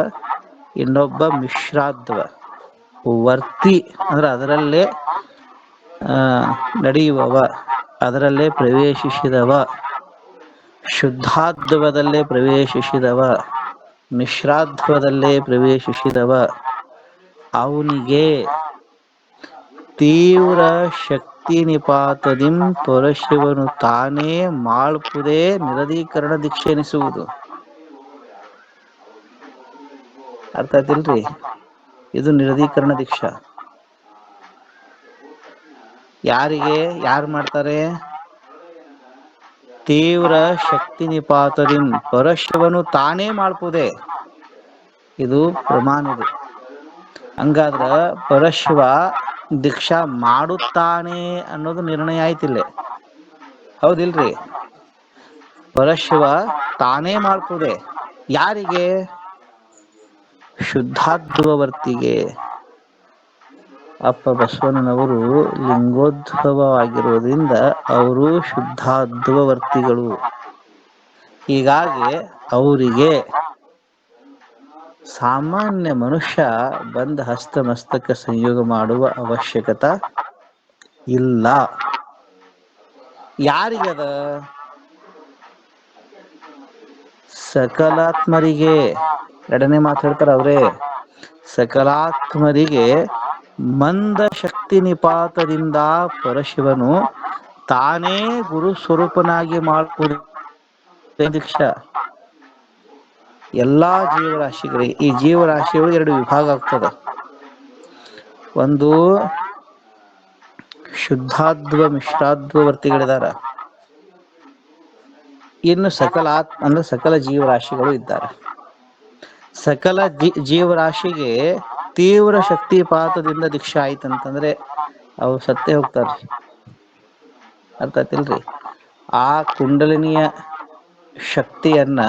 ಇನ್ನೊಬ್ಬ ಮಿಶ್ರಾದ್ವ. ವರ್ತಿ ಅಂದ್ರೆ ಅದರಲ್ಲೇ ನಡೆಯುವವ, ಅದರಲ್ಲೇ ಪ್ರವೇಶಿಸಿದವ. ಶುದ್ಧಾದ್ವದಲ್ಲೇ ಪ್ರವೇಶಿಸಿದವ, ಮಿಶ್ರಾದ್ವದಲ್ಲೇ ಪ್ರವೇಶಿಸಿದವ, ಅವನಿಗೆ ತೀವ್ರ ಶಕ್ತಿ ನಿಪಾತದಿಂ ಪರಶಿವನು ತಾನೇ ಮಾಳ್ಪುದೇ ನಿರದೀಕರಣ ದೀಕ್ಷೆ ಎನಿಸುವುದು. ಅರ್ಥ ಆಯ್ತಿಲ್ರಿ? ಇದು ನಿರದೀಕರಣ ದೀಕ್ಷಾ. ಯಾರು ಮಾಡ್ತಾರೆ? ತೀವ್ರ ಶಕ್ತಿ ನಿಪಾತದಿಂ ಪರಶಿವನು ತಾನೇ ಮಾಡ್ಪುದೇ. ಇದು ಪ್ರಮಾಣ. ಇದು ಹಂಗಾದ್ರ ಪರಶಿವ ದೀಕ್ಷಾ ಮಾಡುತ್ತಾನೆ ಅನ್ನೋದು ನಿರ್ಣಯ ಆಯ್ತಿಲ್ಲ. ಹೌದಿಲ್ರಿ? ಪರಶಿವ ತಾನೇ ಮಾಡ್ಪುದೇ. ಯಾರಿಗೆ? ಶುದ್ಧಾದ್ಭವವರ್ತಿಗೆ. ಅಪ್ಪ ಬಸವಣ್ಣನವರು ಲಿಂಗೋದ್ಭವ ಆಗಿರುವುದರಿಂದ ಅವರು ಶುದ್ಧಾದ್ಭವವರ್ತಿಗಳು. ಹೀಗಾಗಿ ಅವರಿಗೆ ಸಾಮಾನ್ಯ ಮನುಷ್ಯ ಬಂದ ಹಸ್ತಮಸ್ತಕ ಸಂಯೋಗ ಮಾಡುವ ಅವಶ್ಯಕತೆ ಇಲ್ಲ. ಯಾರಿಗದ? ಸಕಲಾತ್ಮರಿಗೆ. ಎರಡನೇ ಮಾತು ಹೇಳ್ತಾರ ಅವರೇ. ಸಕಲಾತ್ಮರಿಗೆ ಮಂದ ಶಕ್ತಿ ನಿಪಾತದಿಂದ ಪರಶಿವನು ತಾನೇ ಗುರು ಸ್ವರೂಪನಾಗಿ ಮಾಡ್ಬೋದು ದೀಕ್ಷಾ. ಎಲ್ಲಾ ಜೀವರಾಶಿಗಳಿಗೆ. ಈ ಜೀವರಾಶಿಗಳು ಎರಡು ವಿಭಾಗ ಆಗ್ತದ. ಒಂದು ಶುದ್ಧಾದ್ವ ಮಿಶ್ರಾದ್ವವರ್ತಿಗಳಿದಾರ. ಇನ್ನು ಅಂದ್ರೆ ಸಕಲ ಜೀವರಾಶಿಗಳು ಇದ್ದಾರೆ. ಸಕಲ ಜೀವರಾಶಿಗೆ ತೀವ್ರ ಶಕ್ತಿಪಾತದಿಂದ ದೀಕ್ಷಾ ಆಯ್ತಂತಂದ್ರೆ ಅವು ಸತ್ತೇ ಹೋಗ್ತಾರ್ರಿ. ಅರ್ಥ ಆಯ್ತಿಲ್ರಿ? ಆ ಕುಂಡಲಿನಿಯ ಶಕ್ತಿಯನ್ನ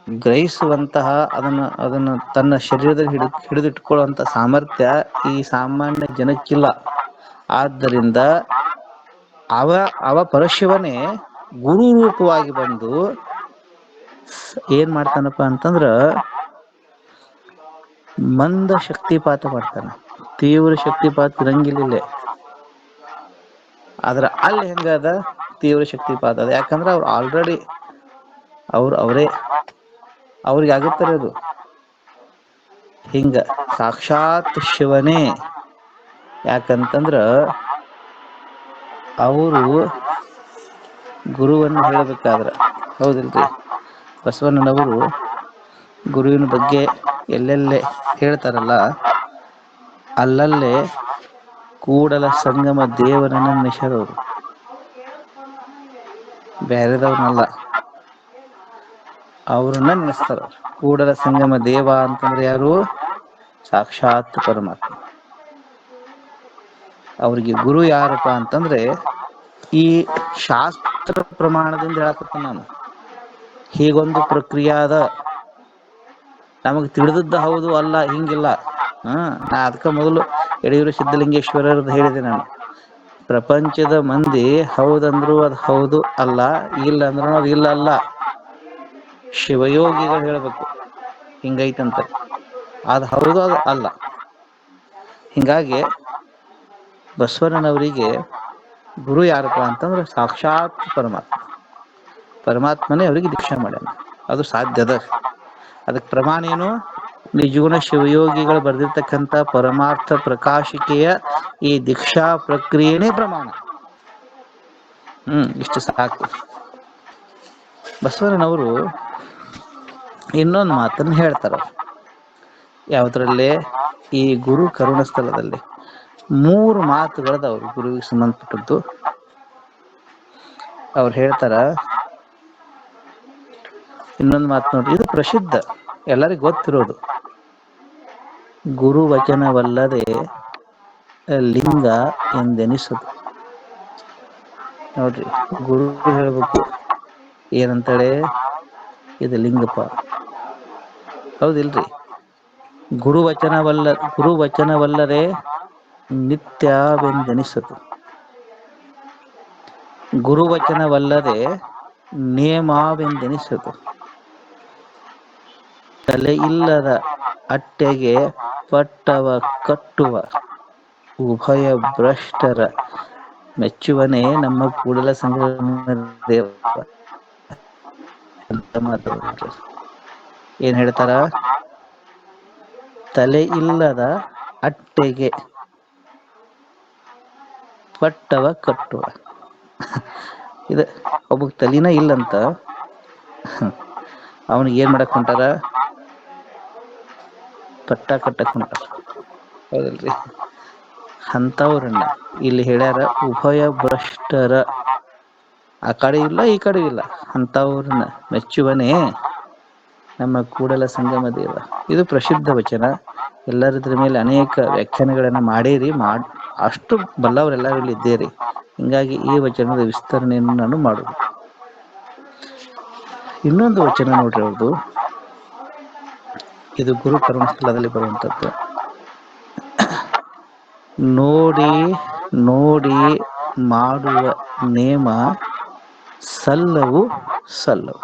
ಗ್ರಹಿಸುವಂತಹ ಅದನ್ನು ತನ್ನ ಶರೀರದಲ್ಲಿ ಹಿಡಿದಿಟ್ಕೊಳ್ಳುವಂತ ಸಾಮರ್ಥ್ಯ ಈ ಸಾಮಾನ್ಯ ಜನಕ್ಕಿಲ್ಲ. ಆದ್ದರಿಂದ ಅವ ಪರಶಿವನೇ ಗುರು ರೂಪವಾಗಿ ಬಂದು ಏನ್ ಮಾಡ್ತಾನಪ್ಪ ಅಂತಂದ್ರ ಮಂದ ಶಕ್ತಿಪಾತ ಮಾಡ್ತಾನ. ತೀವ್ರ ಶಕ್ತಿಪಾತ ಇರಂಗಿಲ್ಲ. ಆದ್ರ ಅಲ್ಲಿ ಹೆಂಗದ ತೀವ್ರ ಶಕ್ತಿಪಾತ ಅದ? ಯಾಕಂದ್ರೆ ಅವ್ರು ಆಲ್ರೆಡಿ ಅವ್ರಿಗೆ ಆಗುತ್ತಾರೆ ಅದು. ಹಿಂಗ ಸಾಕ್ಷಾತ್ ಶಿವನೇ. ಯಾಕಂತಂದ್ರ ಅವರು ಗುರುವನ್ನು ಹೇಳಬೇಕಾದ್ರ, ಹೌದಿಲ್ರಿ? ಬಸವಣ್ಣನವರು ಗುರುವಿನ ಬಗ್ಗೆ ಎಲ್ಲೆಲ್ಲೇ ಹೇಳ್ತಾರಲ್ಲ, ಅಲ್ಲಲ್ಲೇ ಕೂಡಲ ಸಂಗಮ ದೇವರನ್ನ ನೆನೆಸೋರು, ಬೇರೆದವ್ರನ್ನಲ್ಲ, ಅವ್ರನ್ನ ನೆನೆಸ್ತಾರ. ಕೂಡಲ ಸಂಗಮ ದೇವ ಅಂತಂದ್ರೆ ಯಾರು? ಸಾಕ್ಷಾತ್ ಪರಮಾತ್ಮ. ಅವ್ರಿಗೆ ಗುರು ಯಾರಪ್ಪ ಅಂತಂದ್ರೆ, ಈ ಶಾಸ್ತ್ರ ಪ್ರಮಾಣದಿಂದ ಹೇಳಕತ್ತ ನಾನು. ಹೀಗೊಂದು ಪ್ರಕ್ರಿಯೆ ಅದ, ನಮಗ್ ತಿಳಿದದ್ದ ಹೌದು ಅಲ್ಲ, ಹಿಂಗಿಲ್ಲ. ನಾ ಅದಕ್ಕ ಮೊದಲು ಯಡಿಯೂರು ಸಿದ್ಧಲಿಂಗೇಶ್ವರರದ್ದು ಹೇಳಿದೆ ನಾನು. ಪ್ರಪಂಚದ ಮಂದಿ ಹೌದಂದ್ರು ಅದು ಹೌದು ಅಲ್ಲ, ಇಲ್ಲ ಅಂದ್ರು ಅದು ಇಲ್ಲ ಅಲ್ಲ. ಶಿವಯೋಗಿಗಳು ಹೇಳ್ಬೇಕು ಹಿಂಗೈತಂತ, ಅದು ಹೌದು ಅದು ಅಲ್ಲ. ಹಿಂಗಾಗಿ ಬಸವಣ್ಣನವರಿಗೆ ಗುರು ಯಾರಪ್ಪ ಅಂತಂದ್ರೆ ಸಾಕ್ಷಾತ್ ಪರಮಾತ್ಮ. ಪರಮಾತ್ಮನೇ ಅವರಿಗೆ ದೀಕ್ಷಾ ಮಾಡ್ಯಾನ. ಅದು ಸಾಧ್ಯದ. ಅದಕ್ಕೆ ಪ್ರಮಾಣ ಏನು? ನಿಜಗುಣ ಶಿವಯೋಗಿಗಳು ಬರೆದಿರ್ತಕ್ಕಂಥ ಪರಮಾರ್ಥ ಪ್ರಕಾಶಿಕೆಯ ಈ ದೀಕ್ಷಾ ಪ್ರಕ್ರಿಯೆನೇ ಪ್ರಮಾಣ. ಇಷ್ಟು ಸಾಕು. ಬಸವಣ್ಣನವರು ಇನ್ನೊಂದು ಮಾತನ್ನು ಹೇಳ್ತಾರ. ಯಾವುದ್ರಲ್ಲೇ? ಈ ಗುರು ಕರುಣ ಸ್ಥಳದಲ್ಲಿ 3 ಮಾತುಗಳದವ್ರು ಗುರುವಿಗೆ ಸಂಬಂಧಪಟ್ಟದ್ದು. ಅವ್ರು ಹೇಳ್ತಾರ, ಇನ್ನೊಂದು ಮಾತು ನೋಡ್ರಿ, ಇದು ಪ್ರಸಿದ್ಧ, ಎಲ್ಲರಿಗೂ ಗೊತ್ತಿರೋದು. ಗುರು ವಚನವಲ್ಲದೆ ಲಿಂಗ ಎಂದೆನಿಸದು. ನೋಡ್ರಿ, ಗುರು ಹೇಳ್ಬೇಕು ಏನಂತೇಳಿ, ಇದು ಲಿಂಗಪ್ಪ. ಹೌದಿಲ್ರಿ? ಗುರುವಚನವಲ್ಲದೆ ನಿತ್ಯವೆಂದೆನಿಸದು. ಗುರುವಚನವಲ್ಲದೆ ನೇಮವೆಂದೆನಿಸದು. ತಲೆ ಇಲ್ಲದ ಅಟ್ಟೆಗೆ ಪಟ್ಟವ ಕಟ್ಟುವ ಉಭಯ ಭ್ರಷ್ಟರ ಮೆಚ್ಚುವನೇ ನಮ್ಮ ಕೂಡಲ ಸಂಗಮ ದೇವ. ಏನ್ ಹೇಳ್ತಾರ? ತಲೆ ಇಲ್ಲದ ಅಟ್ಟೆಗೆ ಪಟ್ಟವ ಕಟ್ಟುವ. ಇದು ಒಬ್ಬಗ್ ತಲಿನ ಇಲ್ಲಂತ ಅವನಿಗೆ ಏನ್ ಮಾಡಕ್ ಹೊಂಟಾರ, ಪಟ್ಟ ಕಟ್ಟಕ್ ಹೊಂಟಾರ. ಹೌದಲ್ರಿ? ಅಂತವ್ರನ್ನ ಇಲ್ಲಿ ಹೇಳ್ಯಾರ ಉಭಯ ಭ್ರಷ್ಟರ, ಆ ಕಡೆ ಇಲ್ಲ ಈ ಕಡೆ ಇಲ್ಲ ಅಂತವ್ರನ್ನ ಮೆಚ್ಚುವನೇ ನಮ್ಮ ಕೂಡಲ ಸಂಗಮ ದೇವ. ಇದು ಪ್ರಸಿದ್ಧ ವಚನ. ಎಲ್ಲರದ್ರ ಮೇಲೆ ಅನೇಕ ವ್ಯಾಖ್ಯಾನಗಳನ್ನ ಮಾಡೇರಿ. ಅಷ್ಟು ಬಲ್ಲವರೆಲ್ಲರೂ ಇಲ್ಲಿ ಇದ್ದೇರಿ. ಹಿಂಗಾಗಿ ಈ ವಚನದ ವಿಸ್ತರಣೆಯನ್ನು ನಾನು ಮಾಡುವುದು. ಇನ್ನೊಂದು ವಚನ ನೋಡ್ರಿ ಅವ್ರದ್ದು, ಇದು ಗುರು ಕರ್ಮಸ್ಥಳದಲ್ಲಿ ಬರುವಂತದ್ದು. ನೋಡಿ ನೋಡಿ ಮಾಡುವ ನೇಮ ಸಲ್ಲವು ಸಲ್ಲವು.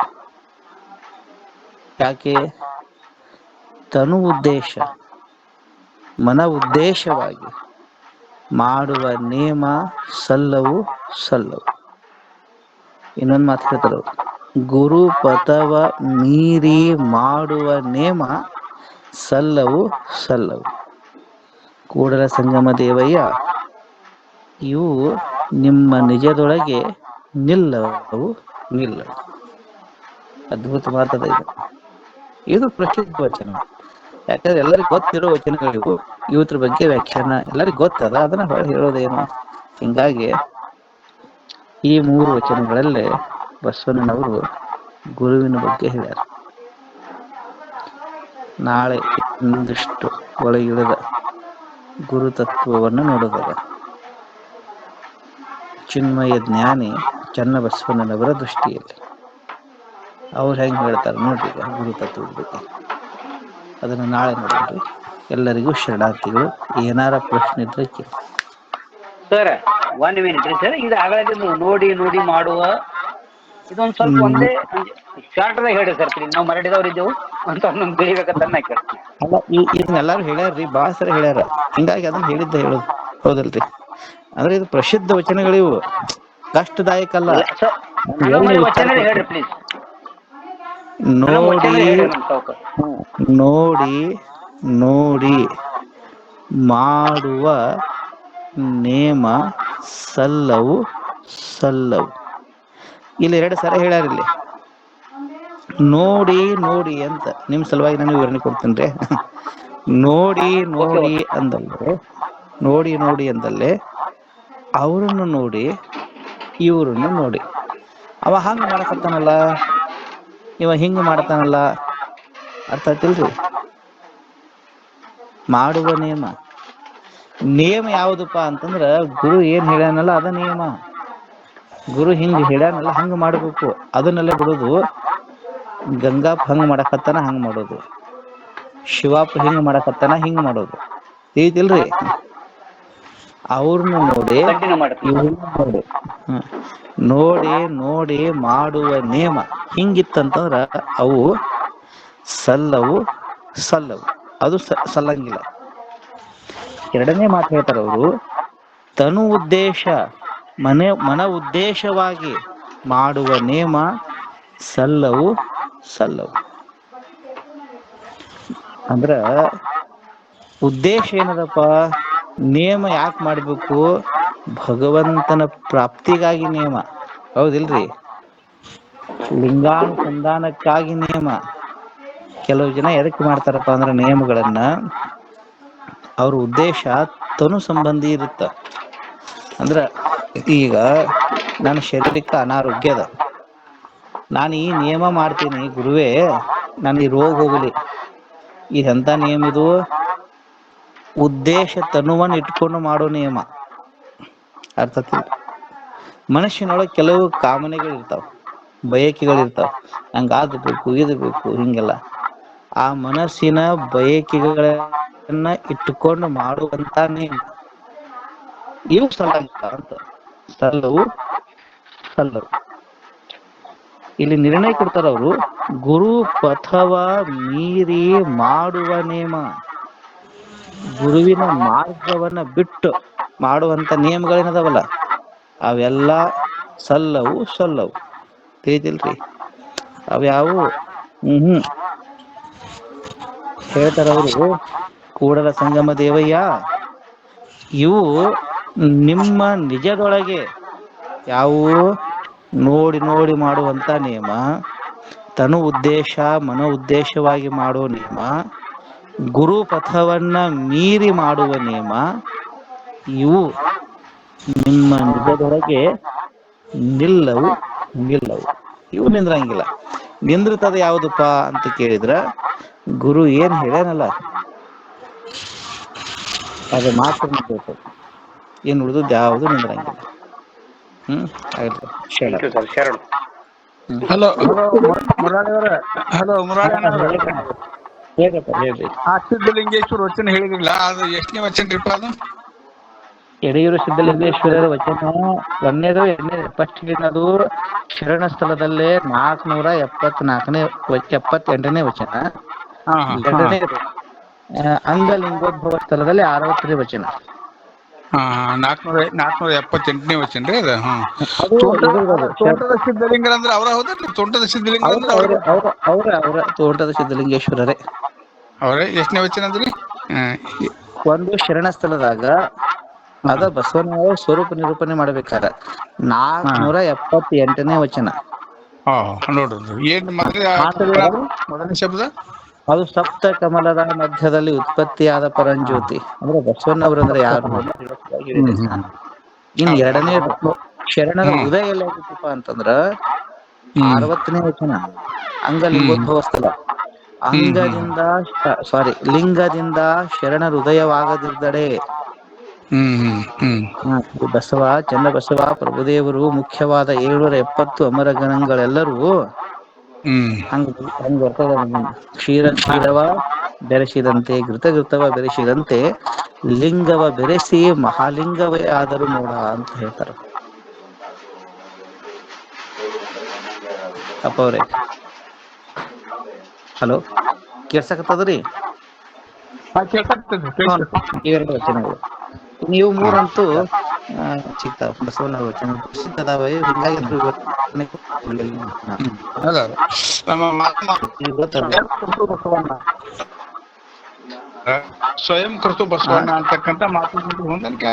ಯಾಕೆ? ತನು ಉದ್ದೇಶ, ಮನ ಉದ್ದೇಶವಾಗಿ ಮಾಡುವ ನೇಮ ಸಲ್ಲವು ಸಲ್ಲವು. ಇನ್ನೊಂದು ಮಾತು ಹೇಳ್ತಾರೆ ಅವರು, ಗುರು ಪಥವ ಮೀರಿ ಮಾಡುವ ನೇಮ ಸಲ್ಲವು ಸಲ್ಲವು. ಕೂಡಲ ಸಂಗಮ ದೇವಯ್ಯ, ಇವು ನಿಮ್ಮ ನಿಜದೊಳಗೆ ನಿಲ್ಲವು ನಿಲ್ಲವು. ಅದ್ಭುತ ಮಾತದ ಇದು. ಇದು ಪ್ರಸಿದ್ಧ ವಚನ. ಯಾಕಂದ್ರೆ ಎಲ್ಲರಿಗೂ ಗೊತ್ತಿರೋ ವಚನಗಳಿವು. ಇವತ್ರ ಬಗ್ಗೆ ವ್ಯಾಖ್ಯಾನ ಎಲ್ಲರಿಗೂ ಗೊತ್ತದ, ಅದನ್ನ ಹೇಳೋದೇನು. ಹಿಂಗಾಗಿ ಈ 3 ವಚನಗಳಲ್ಲೇ ಬಸವಣ್ಣನವರು ಗುರುವಿನ ಬಗ್ಗೆ ಹೇಳ್ಯಾರ. ನಾಳೆ ಇನ್ನೊಂದಿಷ್ಟು ಒಳಗಿಳಿದ ಗುರುತತ್ವವನ್ನು ನೋಡೋದದ. ಚಿನ್ಮಯ ಜ್ಞಾನಿ ಚನ್ನಬಸವಣ್ಣನವರ ದೃಷ್ಟಿಯಲ್ಲಿ ಅವ್ರು ಹೆಂಗೆ ಹೇಳ್ತಾರೆ ನೋಡ್ರಿ ಈಗ ಗುರುತತ್ವದ ಬಗ್ಗೆ. ಅದನ್ನು ನಾಳೆ ನೋಡೋಣ್ರಿ. ಎಲ್ಲರಿಗೂ ಶರಣಾರ್ಥಿಗಳು. ಏನಾರ ಪ್ರಶ್ನೆ ಇದ್ರೆ ಕೇಳಿ. ಸರ್ 1 ಮಿನಿಟ್ ರೀ ಸರ್. ಇದು ಆಗಲಿದ್ದು ನೋಡಿ ನೋಡಿ ಮಾಡುವ, ಇದೊಂದು ಸ್ವಲ್ಪ ಒಂದೇ ಶಾರ್ಟ್ದಾಗ ಹೇಳಿ ಸರ್ ಪ್ಲೀಸ್. ನಾವು ಮರಾಠಿದವ್ರು ಇದ್ದೇವು ಅಂತ ನಮ್ಗೆ ತಿಳಿಬೇಕಂತ ಕೇಳ್ತೀವಿ. ಅಲ್ಲ, ಇದನ್ನೆಲ್ಲಾರು ಹೇಳ್ಯಾರ್ರಿ, ಭಾಳ ಸರಿ ಹೇಳ್ಯಾರ. ಹಿಂಗಾಗಿ ಅದನ್ನ ಹೇಳೋದು. ಹೌದಲ್ರಿ? ಅಂದ್ರೆ ಇದು ಪ್ರಸಿದ್ಧ ವಚನಗಳಿವು, ಕಷ್ಟದಾಯಕ ಅಲ್ಲ. ಹೇಳ್ರಿ ಪ್ಲೀಸ್. ನೋಡಿ ನೋಡಿ ನೋಡಿ ಮಾಡುವ ನೇಮ ಸಲ್ಲವು ಸಲ್ಲವು. ಇಲ್ಲಿ 2 ಸರಿ ಹೇಳ್ಯಾರ. ಇಲ್ಲಿ ನೋಡಿ ನೋಡಿ ಅಂತ ನಿಮ್ ಸಲುವಾಗಿ ನಾನು ವಿವರಣೆ ಕೊಡ್ತೇನ್ರಿ. ನೋಡಿ ನೋಡಿ ಅಂದಲ್ಲೇ, ನೋಡಿ ನೋಡಿ ಅಂದಲ್ಲೇ ಅವ್ರನ್ನು ನೋಡಿ ಇವ್ರನ್ನು ನೋಡಿ. ಅವ ಹಂಗ ಮಾಡಕತ್ತಾನಲ್ಲ, ಇವ ಹಿಂಗ ಮಾಡ್ತಾನಲ್ಲ, ಅರ್ಥ ಆಯ್ತಿಲ್ರಿ? ಮಾಡುವ ನೇಮ ಯಾವುದಪ್ಪ ಅಂತಂದ್ರ, ಗುರು ಏನ್ ಹೇಳ್ಯಾನಲ್ಲ ಅದ ನಿಯಮ. ಗುರು ಹಿಂಗ ಹೇಳ್ಯಾನಲ್ಲ ಹಂಗ ಮಾಡ್ಬೇಕು, ಅದನ್ನೆಲ್ಲ ಬಿಡೋದು. ಗಂಗಾಪ್ ಹಂಗ ಮಾಡಕತ್ತಾನ ಹಂಗ ಮಾಡೋದು, ಶಿವಾಪ್ ಹಿಂಗ ಮಾಡಕತ್ತಾನ ಹಿಂಗ ಮಾಡೋದು, ತಿಳಿತಿಲ್ರಿ? ಅವ್ರನ್ನ ನೋಡಿ ಇವ್ರನ್ನ ನೋಡಿ. ನೋಡಿ ನೋಡಿ ಮಾಡುವ ನೇಮ ಹಿಂಗಿತ್ತಂತಂದ್ರ ಅವು ಸಲ್ಲವು ಸಲ್ಲವು. ಅದು ಸಲ್ಲಂಗಿಲ್ಲ. 2ನೇ ಮಾತು ಹೇಳ್ತಾರ ಅವರು, ತನು ಉದ್ದೇಶ ಮನ ಉದ್ದೇಶವಾಗಿ ಮಾಡುವ ನೇಮ ಸಲ್ಲವು ಸಲ್ಲವು. ಅಂದ್ರ ಉದ್ದೇಶ ಏನದಪ್ಪ? ನೇಮ ಯಾಕೆ ಮಾಡ್ಬೇಕು? ಭಗವಂತನ ಪ್ರಾಪ್ತಿಗಾಗಿ ನೇಮ. ಹೌದಿಲ್ರಿ? ಲಿಂಗಾನುಸಂಧಾನಕ್ಕಾಗಿ ನೇಮ. ಕೆಲವು ಜನ ಎದಕ್ಕೆ ಮಾಡ್ತಾರಪ್ಪ ಅಂದ್ರೆ ನಿಯಮಗಳನ್ನ, ಅವ್ರ ಉದ್ದೇಶ ತನು ಸಂಬಂಧಿ ಇರುತ್ತ. ಅಂದ್ರ ಈಗ ನನ್ನ ಶರೀರಕ್ಕೆ ಅನಾರೋಗ್ಯ ಅದ, ನಾನು ಈ ನಿಯಮ ಮಾಡ್ತೀನಿ, ಗುರುವೇ ನನಗೆ ರೋಗ ಹೋಗಲಿ. ಇದೆಂತ ನಿಯಮ ಇದು? ಉದ್ದೇಶ ತನುವನ್ನು ಇಟ್ಕೊಂಡು ಮಾಡೋ ನಿಯಮ. ಅರ್ಥ ಆಗ್ತಿಲ್ಲ? ಮನುಷ್ಯನೊಳಗೆ ಕೆಲವು ಕಾಮನೆಗಳಿರ್ತಾವ, ಬಯಕೆಗಳಿರ್ತಾವ. ನಂಗೆ ಅದು ಬೇಕು ಇದು ಬೇಕು ಹಿಂಗೆಲ್ಲ. ಆ ಮನಸ್ಸಿನ ಬಯಕೆಗಳನ್ನ ಇಟ್ಟುಕೊಂಡು ಮಾಡುವಂತ ನಿಯಮ ಇವು ಸಲ್ಲಂಗಿಲ್ಲ ಅಂತ. ಸಲ್ಲವು ಸಲ್ಲವು. ಇಲ್ಲಿ ನಿರ್ಣಯ ಕೊಡ್ತಾರ ಅವರು, ಗುರು ಪಥವ ಮೀರಿ ಮಾಡುವ ನೇಮ. ಗುರುವಿನ ಮಾರ್ಗವನ್ನ ಬಿಟ್ಟು ಮಾಡುವಂತ ನಿಯಮಗಳೇನದಾವಲ್ಲ ಅವೆಲ್ಲ ಸಲ್ಲವು ಸಲ್ಲವು. ತಿಳಿದಿಲ್ರಿ? ಅವ್ಯಾವು ಹೇಳ್ತಾರ ಅವರು ಕೂಡಲ ಸಂಗಮ ದೇವಯ್ಯ, ಇವು ನಿಮ್ಮ ನಿಜದೊಳಗೆ ಯಾವುವು ನೋಡಿ ನೋಡಿ ಮಾಡುವಂತ ನಿಯಮ, ತನು ಉದ್ದೇಶ ಮನೋ ಉದ್ದೇಶವಾಗಿ ಮಾಡುವ ನಿಯಮ, ಗುರು ಪಥವನ್ನ ಮೀರಿ ಮಾಡುವ ನಿಯಮ, ಇವು ನಿಮ್ಮ ನಿಜದೊಳಗೆ ನಿಲ್ಲವು ನಿಲ್ಲವು. ಇವು ನಿಂದ್ರಂಗಿಲ್ಲ. ನಿಂದ್ರತದ ಯಾವುದಪ್ಪ ಅಂತ ಕೇಳಿದ್ರ ಗುರು ಏನ್ ಹೇಳ್ಯಾನಲ್ಲ ಅದು ಮಾತ್ರ ನಿಂದಿರ್ತದೆ. ಏನ್ ಉಳಿದದ್ದು ಯಾವುದು ನಿಂದ್ರಂಗಿಲ್ಲ. ಹಾಗಾದ್ರೆ ಶರಣ. ಥ್ಯಾಂಕ್ ಯು ಸರ್, ಶರಣು. ಹಲೋ ಹಲೋ ಮುರಾಳಿ ಅವರ, ಹಲೋ ಮುರಾಳಿ ಅಣ್ಣವ್ರ, ಹೇಗಪ್ಪ ಹೇಳ್ರಿ. ಆ ಸಿದ್ಧಲಿಂಗೇಶ್ವರ ವಚನ ಹೇಳಿದ್ರಲ್ಲ, ಅದು ಎಷ್ಟನೇ ವಚನ ರೀಪ ಅದು? ಯಡಿಯೂರು ಸಿದ್ಧಲಿಂಗೇಶ್ವರರ ವಚನ ಒಂದೇದು ಎರಡನೇ ಫಸ್ಟ್ ಅದು ಶರಣ ಸ್ಥಳದಲ್ಲೇ 474ನೇ 78ನೇ ವಚನ. ಹಾ ಹಾ ಎರಡನೇ ಅಂಗಲಿಂಗೋದ್ಭವ ಸ್ಥಳದಲ್ಲಿ 60ನೇ ವಚನ. ಹಾ 478ನೇ ವಚನ ರೀ ಅದು. ಹಾ ಅದು ಇದ್ರದ್ದು ತೋಟದ ಸಿದ್ಧಲಿಂಗರ ಅಂದ್ರೆ ಅವ್ರ ಹೌದ್ರಿ? ತೋಟದ ಸಿದ್ಧಲಿಂಗ ಅಂದ್ರೆ ಅವ್ರ ತೋಟದ ಸಿದ್ಧಲಿಂಗೇಶ್ವರರೇ. ಅವ್ರೆ ಎಷ್ಟನೇ ವಚನ ಅಂದ್ರಿ? ಒಂದು ಶರಣ ಸ್ಥಳದಾಗ ಅದ ಬಸವಣ್ಣನವರ ಸ್ವರೂಪ ನಿರೂಪಣೆ ಮಾಡ್ಬೇಕಾರ 478ನೇ ವಚನ. ನೋಡ್ರಿ ಏನ್ ಮೊದಲನೇ ಶಬ್ದ? ಅದು ಸಪ್ತ ಕಮಲದ ಮಧ್ಯದಲ್ಲಿ ಉತ್ಪತ್ತಿಯಾದ ಪರಂಜ್ಯೋತಿ ಅಂದ್ರೆ ಬಸವಣ್ಣವ್ರಂದ್ರೆ ಯಾರು ಅಂತ ಹೇಳಿದೆ. ಇನ್ ಎರಡನೇ ಶರಣರ ಉದಯ ಎಲ್ಲ ಆಗಿತ್ತಪ್ಪ ಅಂತಂದ್ರ 60ನೇ ವಚನ ಅಂಗಲಿಂಗೋದ್ಭವ ಸ್ಥಳ. ಲಿಂಗದಿಂದ ಶರಣರ ಹೃದಯವಾಗದಿದ್ದಡೆ ಬಸವ, ಚನ್ನಬಸವ, ಪ್ರಭುದೇವರು, ಮುಖ್ಯವಾದ 770 ಅಮರಗಣಗಳೆಲ್ಲರೂ ಹಂಗ ಬರ್ತದ. ಕ್ಷೀರವ ಬೆರೆಸಿದಂತೆ, ಘೃತವ ಬೆರೆಸಿದಂತೆ ಲಿಂಗವ ಬೆರೆಸಿ ಮಹಾಲಿಂಗವೇ ಆದರೂ ನೋಡ ಅಂತ ಹೇಳ್ತಾರ ಅಪ್ಪ ಅವ್ರೆ. ಹಲೋ, ಕೇಳ್ಸಕತ್ತದ್ರಿ? ಇವೆರಡು ವಚನಗಳು. ನೀವು ಮೂರಂತೂ ಸಿಗ್ತಾವ ಬಸವಣ್ಣ ವಚನ ಸಿಗ್ತದಾವ. ಹಿಂಗಾಗಿ ಸ್ವಯಂ ಕೃತು ಬಸವಣ್ಣ ಅಂತಕ್ಕಂಥ ಮಾತು ಹೊಂದಾಣಿಕೆ.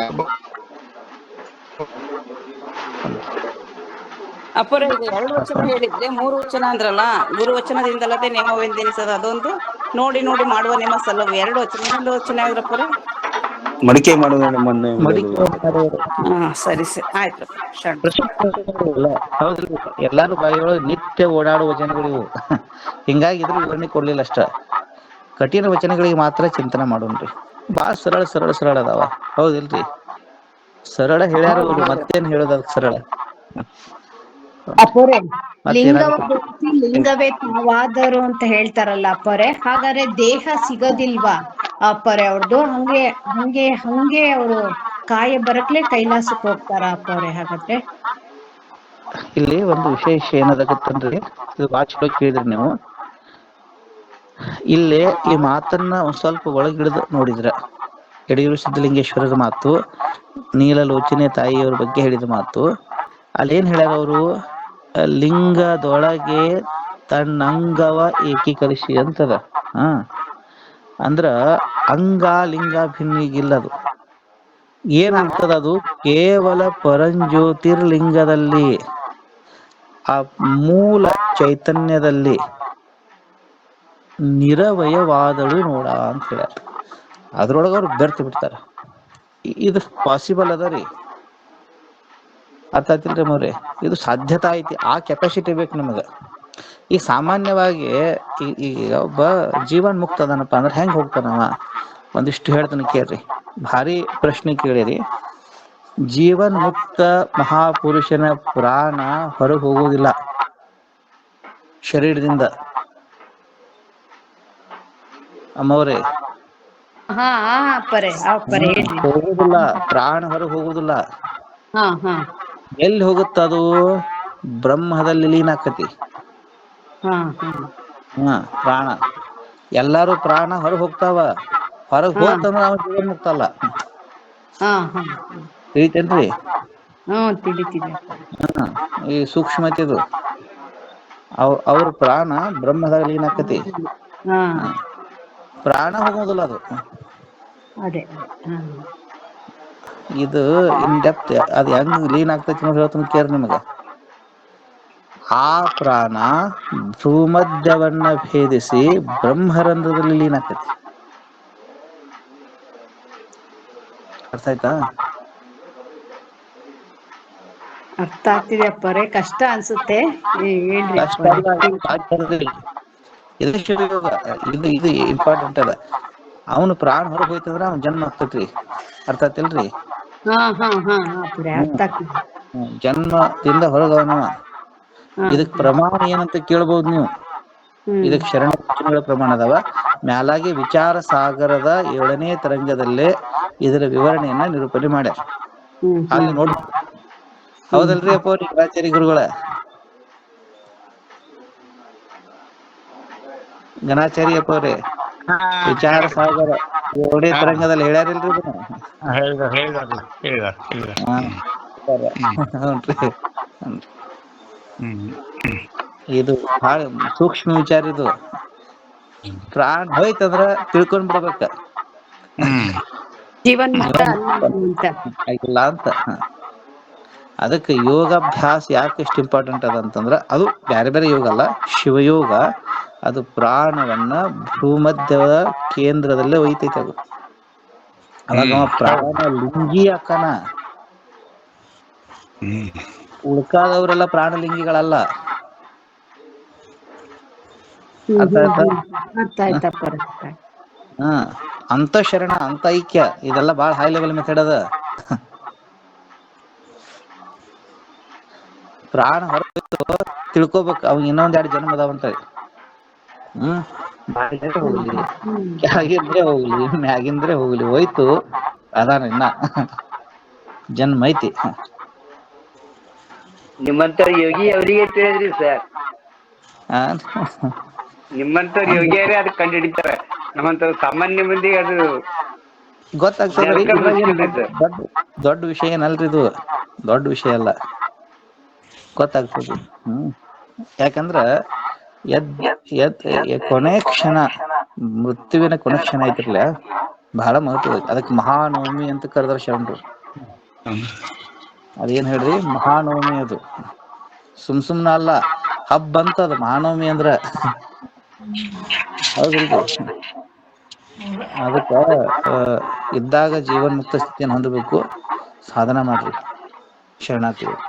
ಅಪ್ಪರ ಇದು 2 ವಚನ ಹೇಳಿದ್ರೆ 3 ವಚನ ಅಂದ್ರಲ್ಲ, ಗುರು ವಚನದಿಂದಲದೆ ನೇಮವೆಂದೆನಿಸದ ಅದೊಂದು, ನೋಡಿ ನೋಡಿ ಮಾಡುವ ನೇಮ ಸಲ್ಲವು 2 ವಚನ. ಇನ್ನೊಂದು ವಚನ ಯಾವ್ದ್ರಪ್ಪರ? ಮಡಿಕೆ ಮಾಡುವ ಸರಿ ಸರಿ ಆಯ್ತು. ಹೌದ್ರಿ, ಎಲ್ಲಾರು ಬಾಯಿಯೊಳಗೆ ನಿತ್ಯ ಓಡಾಡುವ ವಚನಗಳಿವು. ಹಿಂಗಾಗಿ ಇದ್ರ ವಿವರಣೆ ಕೊಡ್ಲಿಲ್ಲ ಅಷ್ಟ. ಕಠಿಣ ವಚನಗಳಿಗೆ ಮಾತ್ರ ಚಿಂತನೆ ಮಾಡೋಣ್ರಿ. ಬಾಳ ಸರಳ ಸರಳ ಸರಳ ಅದಾವ, ಹೌದಿಲ್ರಿ? ಸರಳ ಹೇಳ್ಯಾರ ಅವ್ರು, ಮತ್ತೇನ್ ಹೇಳೋದ ಸರಳ. ಅಪ್ಪೋರೆ, ಲಿಂಗವೇ ತಾವಾದರು ಅಂತ ಹೇಳ್ತಾರಲ್ಲ ಅಪ್ಪರೆ, ಹಾಗಾದ್ರೆ ದೇಹ ಸಿಗೋದಿಲ್ವಾ ಅಪ್ಪರೆ ಅವ್ರದ್ದು? ಹಂಗೆ ಅವರು ಕಾಯ ಬರಕ್ಲೆ ಕೈಲಾಸಕ್ಕೆ ಹೋಗ್ತಾರ ಅಪ್ಪರೆ ಹಾಗಾದ್ರೆ? ಇಲ್ಲಿ ಒಂದು ವಿಶೇಷ ಏನದಾಗತ್ತಂದ್ರೆ, ಇದು ಬಾಳ ಚಲೋ ಕೇಳಿದ್ರಿ ನೀವು. ಇಲ್ಲಿ ಈ ಮಾತನ್ನ ಒಂದ್ ಸ್ವಲ್ಪ ಒಳಗಿಡಿದು ನೋಡಿದ್ರ, ಯಡಿಯೂರು ಸಿದ್ಧಲಿಂಗೇಶ್ವರರ ಮಾತು, ನೀಲಲೋಚನೆ ತಾಯಿಯವ್ರ ಬಗ್ಗೆ ಹೇಳಿದ ಮಾತು, ಅಲ್ಲೇನ್ ಹೇಳ್ಯಾರ ಅವರು? ಲಿಂಗದೊಳಗೆ ತನ್ನಂಗವ ಏಕೀಕರಿಸಿ ಅಂತದ. ಅಂದ್ರ ಅಂಗ ಲಿಂಗ ಭಿನ್ನಿಗಿಲ್ಲದು. ಏನಾಗ್ತದ ಅದು? ಕೇವಲ ಪರಂಜ್ಯೋತಿರ್ಲಿಂಗದಲ್ಲಿ, ಆ ಮೂಲ ಚೈತನ್ಯದಲ್ಲಿ ನಿರವಯವಾದಳು ನೋಡ ಅಂತ ಹೇಳ್ಯಾರ. ಅದ್ರೊಳಗ ಅವ್ರು ಬೆರ್ತು ಬಿಡ್ತಾರ. ಇದು ಪಾಸಿಬಲ್ ಅದ ರೀ? ಅರ್ಥಾತಿಲ್ರಿ ಮೋರೆ? ಇದು ಸಾಧ್ಯತಾ ಐತಿ. ಆ ಕೆಪಾಸಿಟಿ ಬೇಕು ನಮಗ. ಈಗ ಸಾಮಾನ್ಯವಾಗಿ ಈಗ ಒಬ್ಬ ಜೀವನ್ ಮುಕ್ತ ಅದನಪ್ಪ ಅಂದ್ರೆ ಹೆಂಗ್ ಹೋಗ್ತಾನವ? ಒಂದಿಷ್ಟು ಹೇಳ್ತಾನೆ ಕೇಳ್ರಿ, ಭಾರಿ ಪ್ರಶ್ನೆ ಕೇಳಿರಿ. ಜೀವನ್ ಮುಕ್ತ ಮಹಾಪುರುಷನ ಪ್ರಾಣ ಹೊರಗೆ ಹೋಗುವುದಿಲ್ಲ ಶರೀರದಿಂದ. ಅಮ್ಮವ್ರೆ, ಹೋಗುದಿಲ್ಲ, ಪ್ರಾಣ ಹೊರಗೆ ಹೋಗುದಿಲ್ಲ. ಎಲ್ಲಿ ಹೋಗುತ್ತದು? ಬ್ರಹ್ಮದಲ್ಲಿ ಲೀನ ಆಕತಿ. ಪ್ರಾಣ, ಎಲ್ಲಾರು ಪ್ರಾಣ ಹೊರಗೆ ಹೋಗ್ತಾವ. ಹೊರಗೆ ಹೋಗ್ತಾನ ಅವ ಜೀವನ್ ಮುಕ್ತ ಅಲ್ಲ. ತಿಳಿತೇನ್ರಿ? ಈ ಸೂಕ್ಷ್ಮತೆದು. ಅವ್ರ ಪ್ರಾಣ ಬ್ರಹ್ಮದಾಗ ಲೀನ ಆಕತಿ. ಪ್ರಾಣ ಹೋಗೋದಿಲ್ಲ ಅದು. ಇದು ಇನ್ ಡೆಪ್ತ್ ಅದ್ ಹೆಂಗ್ ಲೀನ್ ಆಗ್ತೈತಿ ನೋಡಿ ಹೇಳ್ತೀನಿ ಕೇರ್ ನಿಮಗ. ಆ ಪ್ರಾಣ ಭೂಮಧ್ಯವನ್ನ ಭೇದಿಸಿ ಬ್ರಹ್ಮರಂಧ್ರದಲ್ಲಿ ಲೀನ್ ಆಗ್ತೈತಿ. ಅರ್ಥ ಆಯ್ತಾ? ಅರ್ಥ ಆಗ್ತಿದೆ ಅಪ್ಪರೇ, ಕಷ್ಟ ಅನ್ಸುತ್ತೆ. ಹೇಳ್ರಿ ಕಷ್ಟ ಅಪ್ಪರೇ. ಇದು ಶಿವಯೋಗ. ಇದು ಇದು ಇಂಪಾರ್ಟೆಂಟ್ ಅದ. ಅವನು ಪ್ರಾಣ ಹೊರಗೆ ಹೋಯ್ತಂದ್ರ ಅವ್ನ ಜನ್ಮ ಆಗ್ತೈತ್ರಿ. ಅರ್ಥ ಆತಿಲ್ರಿ? ಹಾ ಅಪ್ಪರೇ, ಅರ್ಥ ಆಗ್ತಿದೆ. ಜನ್ಮದಿಂದ ಹೊರಗವನವ. ಹಾ ಇದಕ್ ಪ್ರಮಾಣ ಏನಂತ ಕೇಳ್ಬೋದು ನೀವು. ಇದಕ್ ಶರಣ ವಚನಗಳ ಪ್ರಮಾಣ ಅದಾವ. ಮ್ಯಾಲಾಗಿ ವಿಚಾರ ಸಾಗರದ 7ನೇ ತರಂಗದಲ್ಲೇ ಇದರ ವಿವರಣೆಯನ್ನ ನಿರೂಪಣೆ ಮಾಡ್ಯಾರ. ಅಲ್ಲಿ ನೋಡಿ. ಹೌದಲ್ರಿ ಅಪ್ಪ ಲಿಂಗಾಚಾರಿ ಗುರುಗಳ? ಗಣಾಚಾರಿ ಅಪ್ಪ ಅವ್ರೆ, ವಿಚಾರ ಸಾಗರ 7ನೇ ತರಂಗದಲ್ಲಿ ಹೇಳ್ಯಾರಿಲ್ರಿ ಇದನ್ನ? ಇದು ಬಹಳ ಸೂಕ್ಷ್ಮ ವಿಚಾರ. ಇದು ಪ್ರಾಣ ಹೋಯ್ತಂದ್ರ ತಿಳ್ಕೊಂಡ್ ಬಿಡ್ಬೇಕ, ಜೀವನ್ ಮುಕ್ತ ಆಗಿಲ್ಲ ಅಂತ. ಅದಕ್ಕೆ ಯೋಗಾಭ್ಯಾಸ ಯಾಕೆ ಎಷ್ಟು ಇಂಪಾರ್ಟೆಂಟ್ ಅದ ಅಂತಂದ್ರ, ಅದು ಬೇರೆ ಬೇರೆ ಯೋಗ ಅಲ್ಲ, ಶಿವಯೋಗ. ಅದು ಪ್ರಾಣವನ್ನ ಭೂಮಧ್ಯದ ಕೇಂದ್ರದಲ್ಲೇ ಒಯ್ತೈತೆ. ಅದು ಅವಾಗ ಪ್ರಾಣ ಲಿಂಗಿ ಅಕ್ಕನ. ಉಳ್ಕಾದವರೆಲ್ಲ ಪ್ರಾಣಲಿಂಗಿಗಳಲ್ಲ. ಅರ್ಥ ಆಯ್ತಪ್ಪ. ಅಂತ ಶರಣ, ಅಂತ ಐಕ್ಯ, ಇದೆಲ್ಲ ಬಹಳ ಹೈ ಲೆವೆಲ್ ಮೆಥಡ್ ಅದ. ಪ್ರಾಣ ಹೊರತು ತಿಳ್ಕೊಬೇಕು, ಅವ್ ಇನ್ನೊಂದ್ 2 ಜನ್ಮ ಅದಾವಂತ. ಹೋಗ್ಲಿ, ಕೆಳಗಿಂದ್ರೆ ಹೋಗ್ಲಿ, ಮ್ಯಾಗಿಂದ್ರೆ ಹೋಗ್ಲಿ, ಹೋಯ್ತು ಅದಾನ ಇನ್ನ ಜನ್ಮ ಐತಿ. ನಿಮ್ಮಂತರ ಯೋಗಿ ಅವರಿಗೆ ತಿಳಿದ್ರಿ ಸರ್. ನಿಮ್ಮಂತರ ಯೋಗಿಯರೇ ಅದಕ್ಕೆ ಕಂಡು ಹಿಡಿತಾರೆ. ನಮ್ಮಂತರ ಸಾಮಾನ್ಯ ಮಂದಿಗೆ ಅದು ಗೊತ್ತಾಗ್ತದೆ. ದೊಡ್ಡ ವಿಷಯ ಏನಲ್ರಿ ಇದು, ದೊಡ್ಡ ವಿಷಯ ಅಲ್ಲ, ಗೊತ್ತಾಗ್ತದೆ. ಯಾಕಂದ್ರ ಕೊನೆ ಕ್ಷಣ, ಮೃತ್ಯುವಿನ ಕೊನೆ ಕ್ಷಣ ಐತಿರ್ಲ, ಬಹಳ ಮಹತ್ವ. ಅದಕ್ಕೆ ಮಹಾನವಮಿ ಅಂತ ಕರೆದ್ರ ಶರಣರು. ಅದೇನ್ ಹೇಳ್ರಿ, ಮಹಾನವಮಿ. ಅದು ಸುಮ್ನ ಅಲ್ಲ, ಹಬ್ಬ ಅಂತದ ಮಹಾನವಮಿ ಅಂದ್ರ. ಹೌದಿಲ್ರಿ? ಅದಕ್ಕ ಇದ್ದಾಗ ಜೀವನ್ ಮುಕ್ತ ಸ್ಥಿತಿಯನ್ನು ಹೊಂದಬೇಕು. ಸಾಧನ ಮಾಡ್ರಿ ಶರಣಾರ್ಥಿಗಳು.